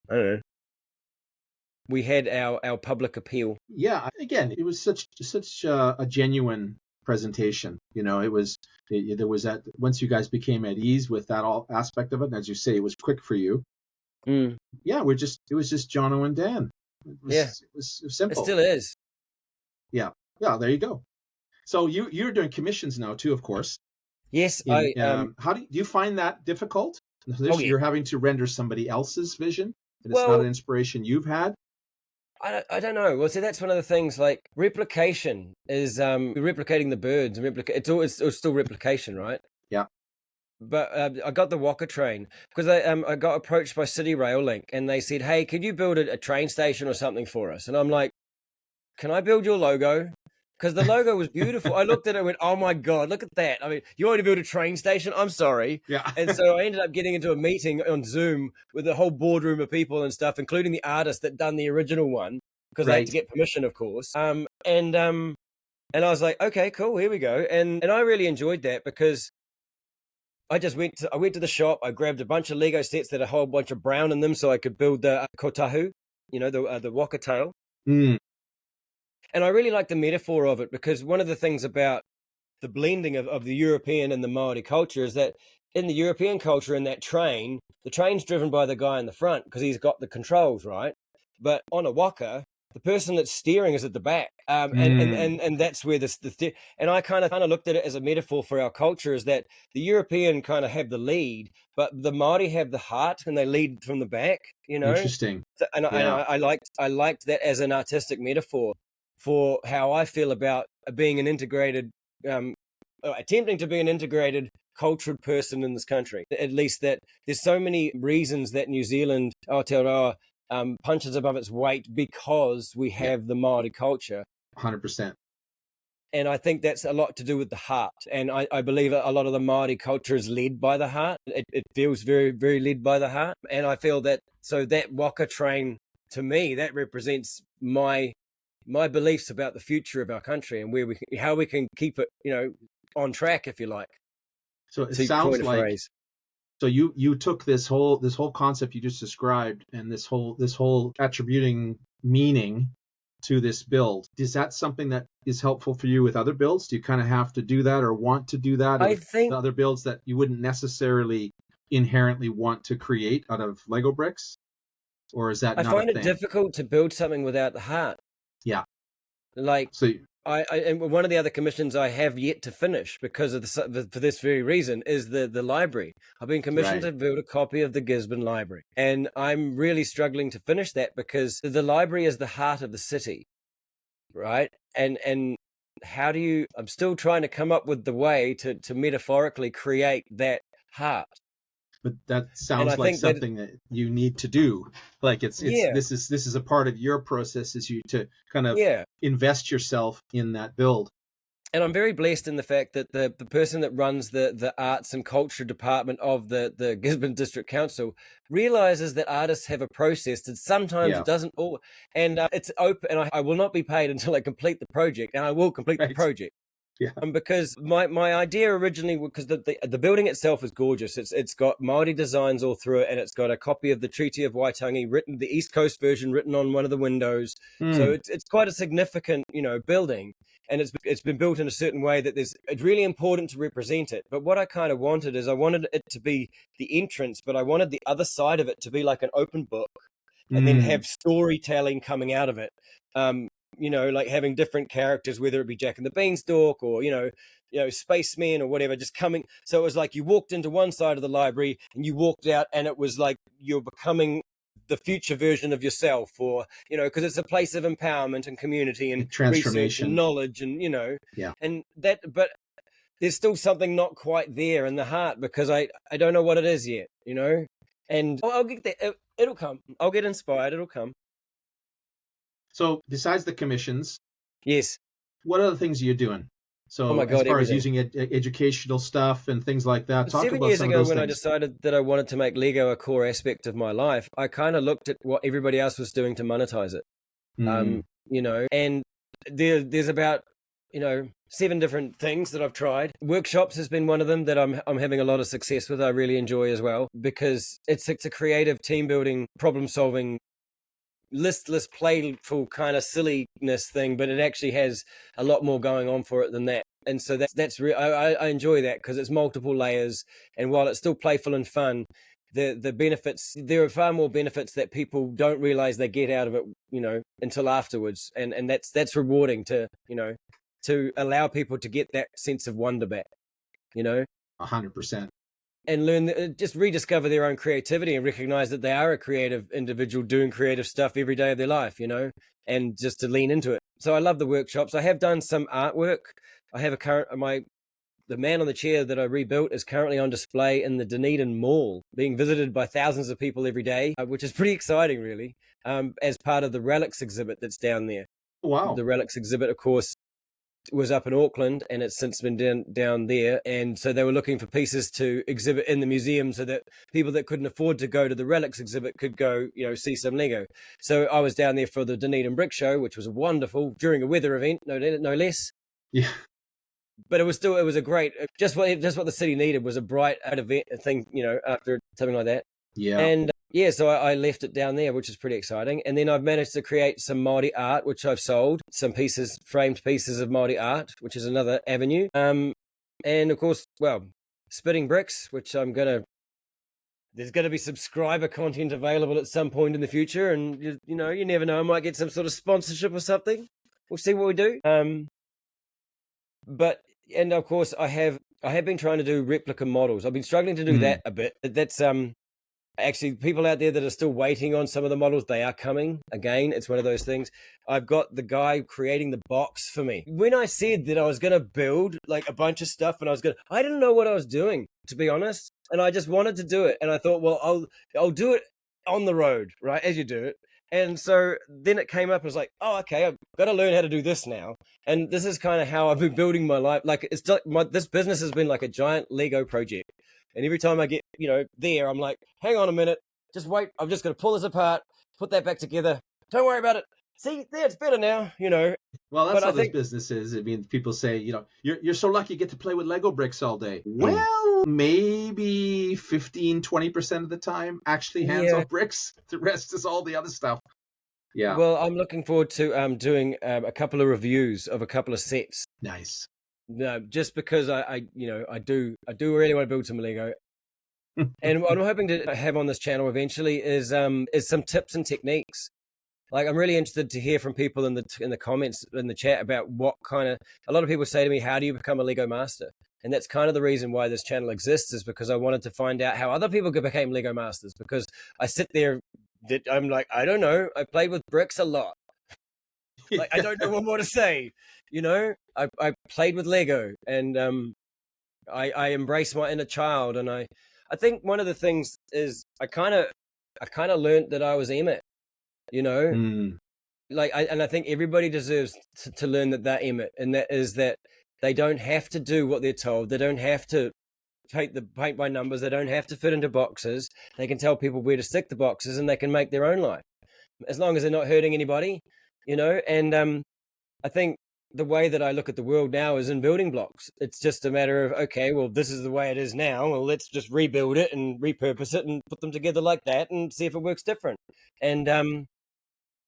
know, we had our public appeal. Yeah, again, it was such a genuine presentation. There was that, once you guys became at ease with that all aspect of it, and as you say, it was quick for you. Yeah, it was just Jono and Dan. It was simple. It still is. Yeah, there you go. So you're doing commissions now too, of course. Yes. How do you find that difficult? You're having to render somebody else's vision, and it's not an inspiration you've had. I don't know. Well, see, that's one of the things. Like, replication is replicating the birds, and it's still replication, right? Yeah. But I got the Waka train because I got approached by City Rail Link, and they said, "Hey, could you build a train station or something for us?" And I'm like, "Can I build your logo?" Because the logo was beautiful. I looked at it and went, "Oh my god, look at that!" I mean, you want to build a train station? I'm sorry. Yeah. And so I ended up getting into a meeting on Zoom with a whole boardroom of people and stuff, including the artist that done the original one, because I had to get permission, of course. And I was like, okay, cool, here we go. And I really enjoyed that, because I went to the shop. I grabbed a bunch of Lego sets that had a whole bunch of brown in them, so I could build the kotahu, the waka tail. And I really like the metaphor of it, because one of the things about the blending of the European and the Maori culture is that in the European culture, in that the train's driven by the guy in the front because he's got the controls, right? But on a waka, the person that's steering is at the back, and that's where and I kind of looked at it as a metaphor for our culture, is that the European kind of have the lead, but the Maori have the heart, and they lead from the back. Interesting. So, and I liked that as an artistic metaphor for how I feel about being an integrated, attempting to be an integrated cultured person in this country. At least that there's so many reasons that New Zealand, Aotearoa, punches above its weight, because we have the Maori culture. 100%. And I think that's a lot to do with the heart. And I believe a lot of the Maori culture is led by the heart. It feels very, very led by the heart. And I feel that, so that waka train, to me, that represents my beliefs about the future of our country, and how we can keep it, on track, if you like. So it sounds like, so you took this whole concept you just described, and this whole attributing meaning to this build. Is that something that is helpful for you with other builds? Do you kind of have to do that or want to do that I with the think other builds that you wouldn't necessarily inherently want to create out of Lego bricks? Or is that I not a find it thing? difficult to build something without the heart. Yeah. Like So, and one of the other commissions I have yet to finish because of for this very reason is the library. I've been commissioned right. to build a copy of the Gisborne Library, and I'm really struggling to finish that because the library is the heart of the city, right? And how do you? I'm still trying to come up with the way to metaphorically create that heart, But that and I sounds like think that something that you need to do. Like it's yeah, this is a part of your process, is you to kind of yeah. invest yourself in that build. And I'm very blessed in the fact that the person that runs the arts and culture department of the Gisborne District Council realizes that artists have a process that sometimes Yeah. it doesn't all, and it's open, and I will not be paid until I complete the project, and I will complete the Right. project. Yeah. Because my idea originally, because the building itself is gorgeous. It's got Maori designs all through it, and it's got a copy of the Treaty of Waitangi written, the East Coast version written on one of the windows. So Mm. it's quite a significant building, and it's been built in a certain way that it's really important to represent it. But what I kind of wanted is I wanted it to be the entrance, but I wanted the other side of it to be like an open book, and then Mm. have storytelling coming out of it. Um, like having different characters, whether it be Jack and the Beanstalk or, Spaceman or whatever, just coming. So it was like you walked into one side of the library and you walked out, and it was like you're becoming the future version of yourself, or, because it's a place of empowerment and community and research and Transformation. knowledge and, Yeah. and that, but there's still something not quite there in the heart because I don't know what it is yet, and I'll get there. It'll come. I'll get inspired. It'll come. So besides the commissions, Yes. what other things are you doing? Oh So my as God, far as everything. using educational stuff and things like that, talk 7 about years some of ago, those when I things. decided that I wanted to make Lego a core aspect of my life, I kind of looked at what everybody else was doing to monetize it. Mm. And there's about 7 different things that I've tried. Workshops has been one of them that I'm having a lot of success with. I really enjoy as well because it's a creative team building, problem solving, listless, playful kind of silliness thing, but it actually has a lot more going on for it than that. And so that's real. I enjoy that because it's multiple layers, and while it's still playful and fun, the benefits, there are far more benefits that people don't realize they get out of it, until afterwards, and that's rewarding to allow people to get that sense of wonder back, 100%. and learn, just rediscover their own creativity and recognize that they are a creative individual doing creative stuff every day of their life, and just to lean into it. So I love the workshops. I have done some artwork. I have the man on the chair that I rebuilt is currently on display in the Dunedin Mall, being visited by thousands of people every day, which is pretty exciting, really, as part of the Relics exhibit that's down there. Wow. The Relics exhibit, of course, was up in Auckland, and it's since been down there. And so they were looking for pieces to exhibit in the museum so that people that couldn't afford to go to the Relics exhibit could go, see some Lego. So I was down there for the Dunedin Brick Show, which was wonderful, during a weather event, no less. Yeah. But it was a great, just what the city needed was a bright event thing, after something like that. Yeah. And yeah, so I left it down there, which is pretty exciting. And then I've managed to create some Māori art, which I've sold, some framed pieces of Māori art, which is another avenue. And of course, well, spitting bricks, which there's going to be subscriber content available at some point in the future. And, you never know, I might get some sort of sponsorship or something. We'll see what we do. And of course, I have been trying to do replica models. I've been struggling to do that a bit. That's actually, people out there that are still waiting on some of the models, they are coming. Again, it's one of those things. I've got the guy creating the box for me. When I said that I was going to build like a bunch of stuff, and I didn't know what I was doing, to be honest. And I just wanted to do it. And I thought, well, I'll do it on the road, right, as you do it. And so then it came up, I was like, oh, okay, I've got to learn how to do this now. And this is kind of how I've been building my life. Like, it's this business has been like a giant Lego project. And every time I get, there, I'm like, hang on a minute, just wait. I'm just going to pull this apart, put that back together. Don't worry about it. See, there, it's better now, Well, that's But how this business is. I mean, people say, you're so lucky you get to play with Lego bricks all day. Well, maybe 15, 20% of the time actually hands off bricks. The rest is all the other stuff. Yeah. Well, I'm looking forward to doing a couple of reviews of a couple of sets. Nice. No, just because I do really want to build some Lego. And what I'm hoping to have on this channel eventually is some tips and techniques. Like, I'm really interested to hear from people in the comments in the chat about what kind of. A lot of people say to me, "How do you become a Lego master?" And that's kind of the reason why this channel exists, is because I wanted to find out how other people became Lego masters. Because I sit there, I'm like, I don't know. I played with bricks a lot. Like, I don't know what more to say. I played with Lego, and I embrace my inner child, and I think one of the things is I kind of learned that I was Emmett. You know, Mm. like I think everybody deserves to learn that they're Emmett, and that is that they don't have to do what they're told. They don't have to paint by numbers. They don't have to fit into boxes. They can tell people where to stick the boxes, and they can make their own life as long as they're not hurting anybody. And I think the way that I look at the world now is in building blocks. It's just a matter of, okay, well, this is the way it is now. Well, let's just rebuild it and repurpose it and put them together like that and see if it works different. And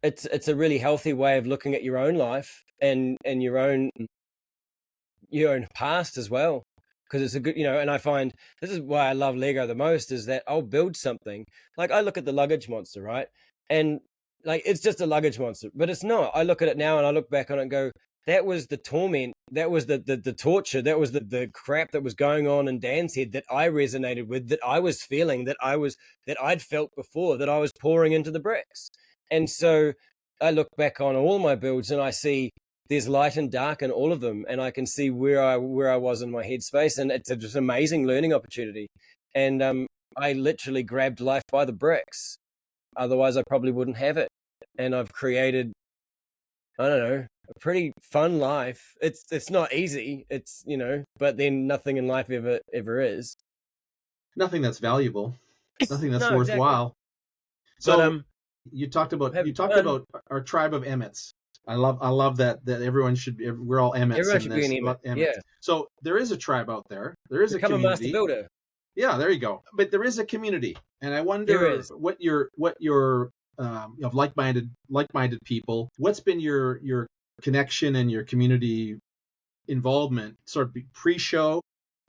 it's a really healthy way of looking at your own life and your own past as well, because it's a good, and I find this is why I love Lego the most, is that I'll build something. Like, I look at the luggage monster, right? And like, it's just a luggage monster, but it's not. I look at it now and I look back on it and go, that was the torment, that was the torture, that was the crap that was going on in Dan's head, that I resonated with, that I was feeling, that I'd felt before, that I was pouring into the bricks. And so I look back on all my builds and I see there's light and dark in all of them, and I can see where I was in my headspace, and it's just an amazing learning opportunity. And I literally grabbed life by the bricks. Otherwise, I probably wouldn't have it. And I've created, I don't know, a pretty fun life. It's not easy. But then nothing in life ever is. Nothing that's valuable. Nothing that's No, exactly. worthwhile. But So you talked having about fun. our tribe of Emmets. I love that everyone should be. We're all Emmets Everyone in should be this. an Emmett. Emmets. Yeah, So there is a tribe out there. There is a become a master community. builder. Yeah, there you go. But there is a community, and I There wonder is. what your of like-minded people. What's been your connection and your community involvement, sort of pre-show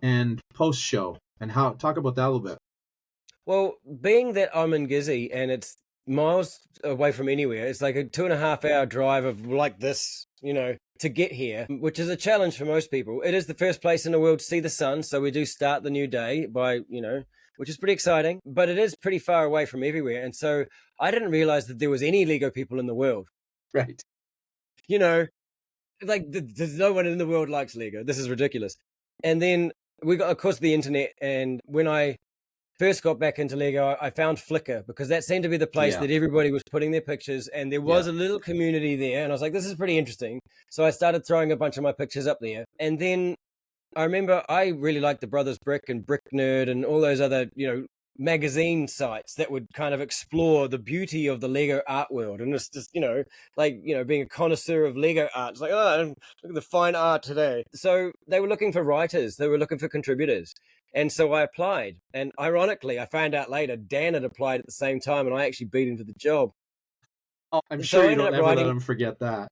and post-show, and how talk about that a little bit. Well, being that I'm in Gizzy and it's miles away from anywhere, it's like a 2.5 hour drive of like this, to get here, which is a challenge for most people. It is the first place in the world to see the sun, so we do start the new day by, which is pretty exciting, but it is pretty far away from everywhere. And so I didn't realize that there was any Lego people in the world. Right. Like there's no one in the world likes Lego. This is ridiculous. And then we got, of course, the internet. And when I first got back into Lego, I found Flickr, because that seemed to be the place that everybody was putting their pictures, and there was a little community there. And I was like, this is pretty interesting. So I started throwing a bunch of my pictures up there. And then I remember I really liked the Brothers Brick and Brick Nerd and all those other, magazine sites that would kind of explore the beauty of the Lego art world. And it's just, being a connoisseur of Lego art, it's like, oh, look at the fine art today. So they were looking for writers, they were looking for contributors. And so I applied. And ironically, I found out later Dan had applied at the same time, and I actually beat him to the job. Oh, I'm sure you don't ever let him forget that.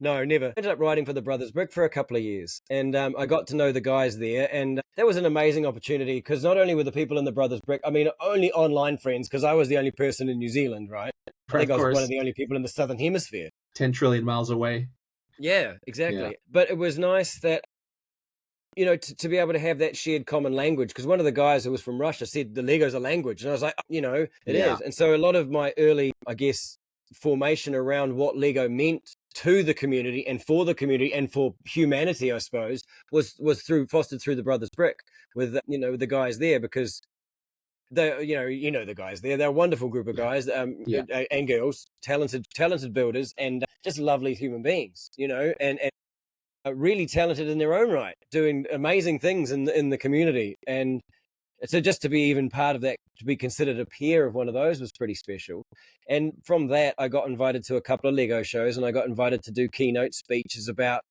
No, never. I ended up writing for the Brothers Brick for a couple of years, and I got to know the guys there, and that was an amazing opportunity, because not only were the people in the Brothers Brick, I mean, only online friends, because I was the only person in New Zealand, right? I think I was one of the only people in the Southern Hemisphere. 10 trillion miles away. Yeah, exactly. Yeah. But it was nice that, to be able to have that shared common language, because one of the guys who was from Russia said the Lego's a language, and I was like, it is. And so a lot of my early, I guess, formation around what Lego meant to the community and for the community and for humanity, I suppose, was fostered through the Brothers Brick with, the guys there, because they, the guys there, they're a wonderful group of guys, and girls, talented builders, and just lovely human beings, and really talented in their own right, doing amazing things in the community. And so just to be even part of that, to be considered a peer of one of those, was pretty special. And from that, I got invited to a couple of Lego shows, and I got invited to do keynote speeches about,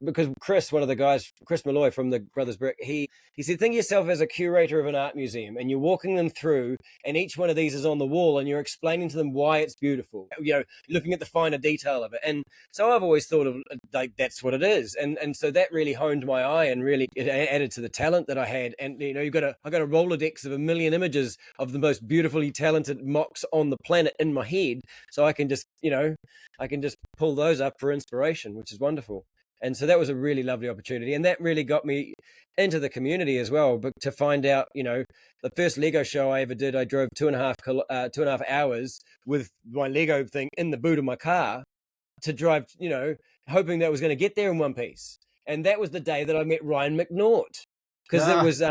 because Chris, one of the guys, Chris Malloy from the Brothers Brick, he said, think of yourself as a curator of an art museum, and you're walking them through, and each one of these is on the wall, and you're explaining to them why it's beautiful, looking at the finer detail of it. And so I've always thought of like that's what it is, and so that really honed my eye and really it added to the talent that I had. And I got a Rolodex of 1 million images of the most beautifully talented mocks on the planet in my head, so I can just pull those up for inspiration, which is wonderful. And so that was a really lovely opportunity, and that really got me into the community as well. But to find out, the first Lego show I ever did, I drove 2.5 hours with my Lego thing in the boot of my car to drive, hoping that I was going to get there in one piece. And that was the day that I met Ryan McNaught, because it was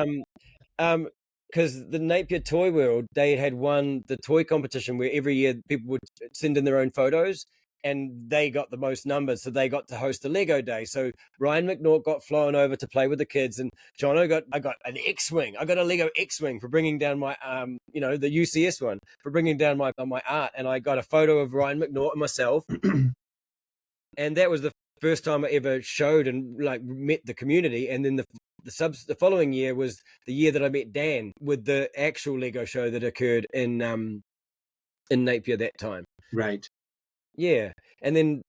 because the Napier Toy World, they had won the toy competition where every year people would send in their own photos, and they got the most numbers, so they got to host a Lego day. So Ryan McNaught got flown over to play with the kids, and Jono I got an X-Wing. I got a Lego X-Wing for bringing down my, the UCS one, for bringing down my art, and I got a photo of Ryan McNaught and myself, and that was the first time I ever showed and met the community. And then the following year was the year that I met Dan with the actual Lego show that occurred in Napier that time. Right. Yeah. And then,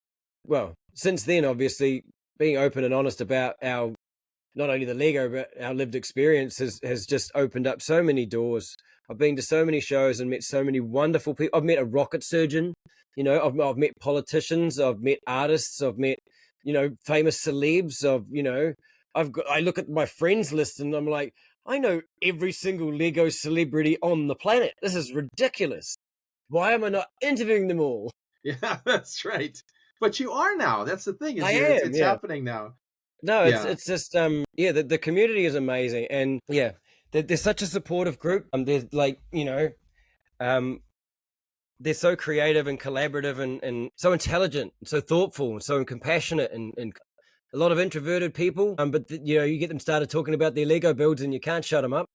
well, since then, obviously, being open and honest about our, not only the Lego, but our lived experience has just opened up so many doors. I've been to so many shows and met so many wonderful people. I've met a rocket surgeon, I've met politicians, I've met artists, I've met, famous celebs, I look at my friends list and I'm like, I know every single Lego celebrity on the planet. This is ridiculous. Why am I not interviewing them all? Yeah, that's right. But you are now. That's the thing. It's happening now. No, it's just the community is amazing, and they're such a supportive group. They're so creative and collaborative and so intelligent, so thoughtful, so compassionate, and a lot of introverted people. But you get them started talking about their Lego builds, and you can't shut them up.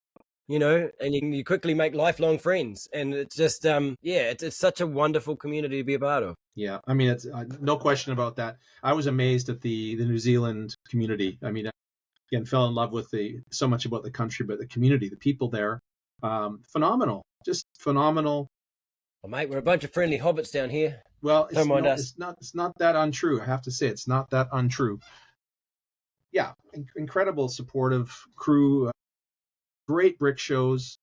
And you quickly make lifelong friends, and it's just it's such a wonderful community to be a part of. Yeah, I mean, it's no question about that. I was amazed at the New Zealand community. I mean, again, fell in love with so much about the country, but the community, the people there, phenomenal, just phenomenal. Well, mate, we're a bunch of friendly hobbits down here. Well, it's not that untrue. I have to say, it's not that untrue. Yeah, incredible supportive crew. Great brick shows.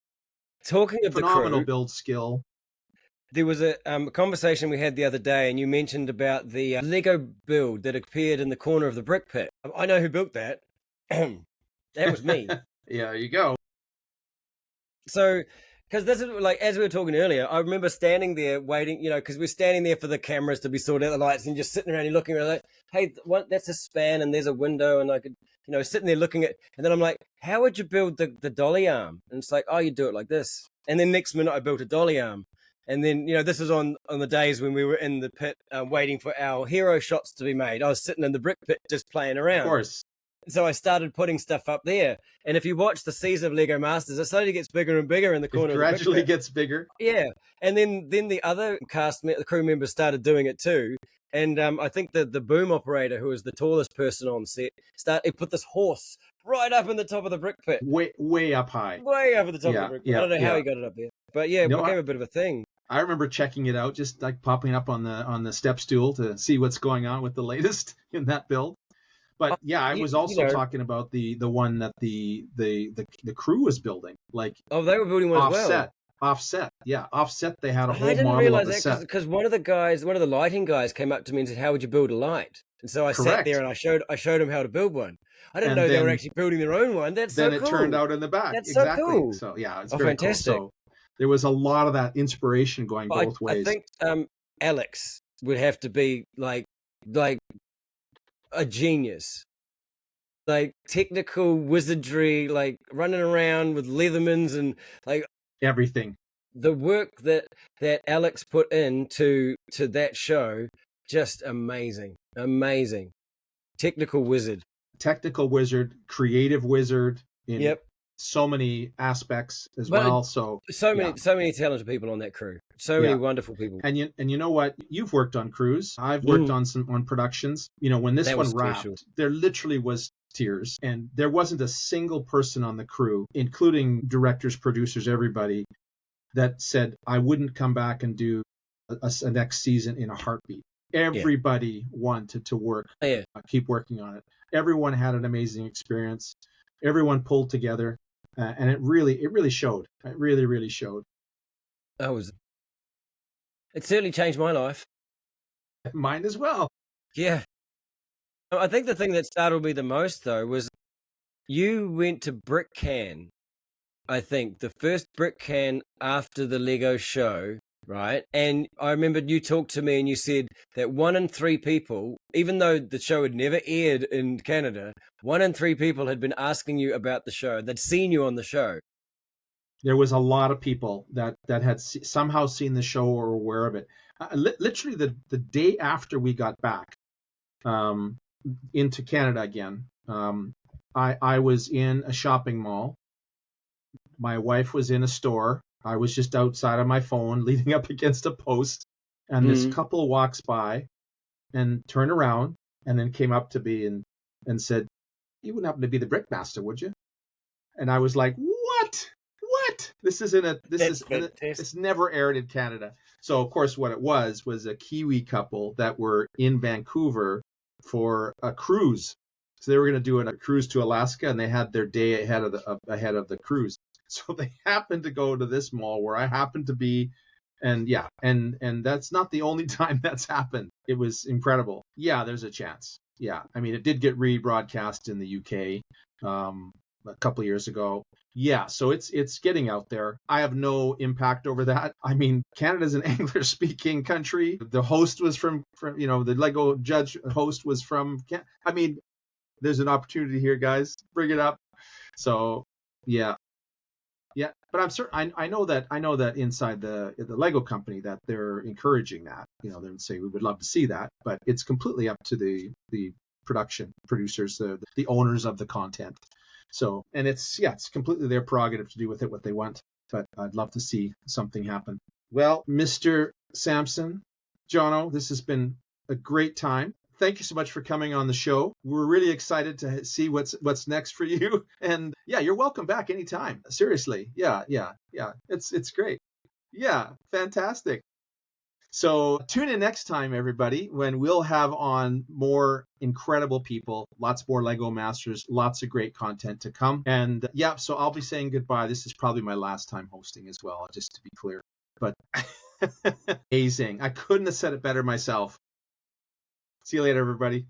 Talking of phenomenal the crew, build skill. There was a conversation we had the other day, and you mentioned about the Lego build that appeared in the corner of the brick pit. I know who built that. That was me. Yeah, there you go. So, because this is as we were talking earlier, I remember standing there waiting, because we're standing there for the cameras to be sorted out, the lights, and just sitting around and looking around hey, that's a span, and there's a window, and I could, sitting there looking at, and then I'm like, how would you build the dolly arm? And it's like, oh, you do it like this. And then next minute I built a dolly arm. And then, this is on the days when we were in the pit waiting for our hero shots to be made. I was sitting in the brick pit just playing around. Of course. So I started putting stuff up there. And if you watch the season of Lego Masters, it slowly gets bigger and bigger in the corner. It gradually gets bigger. Yeah. And then the other the crew members started doing it too. And I think the boom operator, who was the tallest person on set, he put this horse right up in the top of the brick pit. Way up high. Way up at the top of the brick pit. I don't know how he got it up there. But it became a bit of a thing. I remember checking it out, just popping up on the step stool to see what's going on with the latest in that build. But I was also talking about the one that the crew was building. They were building one as well. Offset. Yeah, Offset. They had a whole I didn't model realize of the that because one of the lighting guys came up to me and said, "How would you build a light?" And so I sat there and I showed him how to build one. I didn't know they were actually building their own one. That's so cool. Then it turned out in the back. That's exactly. So cool. So it's very fantastic. Cool. So there was a lot of that inspiration going both ways. I think Alex would have to be like a genius. Technical wizardry, running around with Leathermans and everything. The work that Alex put into that show, just amazing. Technical wizard, creative wizard. Yep. so many aspects as But well. So so yeah, many talented people on that crew. So many yeah. wonderful people. And you know what? You've worked on crews. I've worked Mm, on on productions. You know, when this that was one special. wrapped, there literally was tears, and there wasn't a single person on the crew, including directors, producers, everybody, that said I wouldn't come back and do a next season in a heartbeat. Yeah. Everybody wanted to work, Oh, yeah. keep working on it. Everyone had an amazing experience. Everyone pulled together, and it really showed. It really showed. That was. It certainly changed my life. Mine as well. Yeah. I think the thing that startled me the most though was you went to Brick Can. I think the first Brick Can after the Lego show, right? And I remember you talked to me and you said that 1 in 3 people, even though the show had never aired in Canada, 1 in 3 people had been asking you about the show. They'd seen you on the show. There was a lot of people that had somehow seen the show or aware of it. Literally the day after we got back um, into Canada again, I was in a shopping mall. My wife was in a store. I was just outside on my phone, leaning up against a post, and this Mm. couple walks by and turned around and then came up to me and said, "You wouldn't happen to be the Brickmaster, would you?" And I was like, "What? What? This isn't a this That's is fantastic. it's never aired in Canada." So of course, what it was a Kiwi couple that were in Vancouver for a cruise. So they were going to do a cruise to Alaska, and they had their day ahead of the cruise. So they happened to go to this mall where I happened to be, and yeah, and that's not the only time that's happened. It was incredible. Yeah, there's a chance. Yeah, I mean, it did get rebroadcast in the UK a couple of years ago. Yeah, so it's getting out there. I have no impact over that. I mean, Canada's an English speaking country. The host was from the Lego judge host was from I mean, there's an opportunity here, guys. Bring it up. So, yeah. Yeah, but I'm certain I know that inside the Lego company that they're encouraging that. You know, they're saying we would love to see that, but it's completely up to the production producers, the owners of the content. So, and it's completely their prerogative to do with it what they want. But I'd love to see something happen. Well, Mr. Samson, Jono, this has been a great time. Thank you so much for coming on the show. We're really excited to see what's next for you. And yeah, you're welcome back anytime. Seriously. Yeah. It's great. Yeah, fantastic. So tune in next time, everybody, when we'll have on more incredible people, lots more Lego Masters, lots of great content to come. And yeah, so I'll be saying goodbye. This is probably my last time hosting as well, just to be clear. But amazing. I couldn't have said it better myself. See you later, everybody.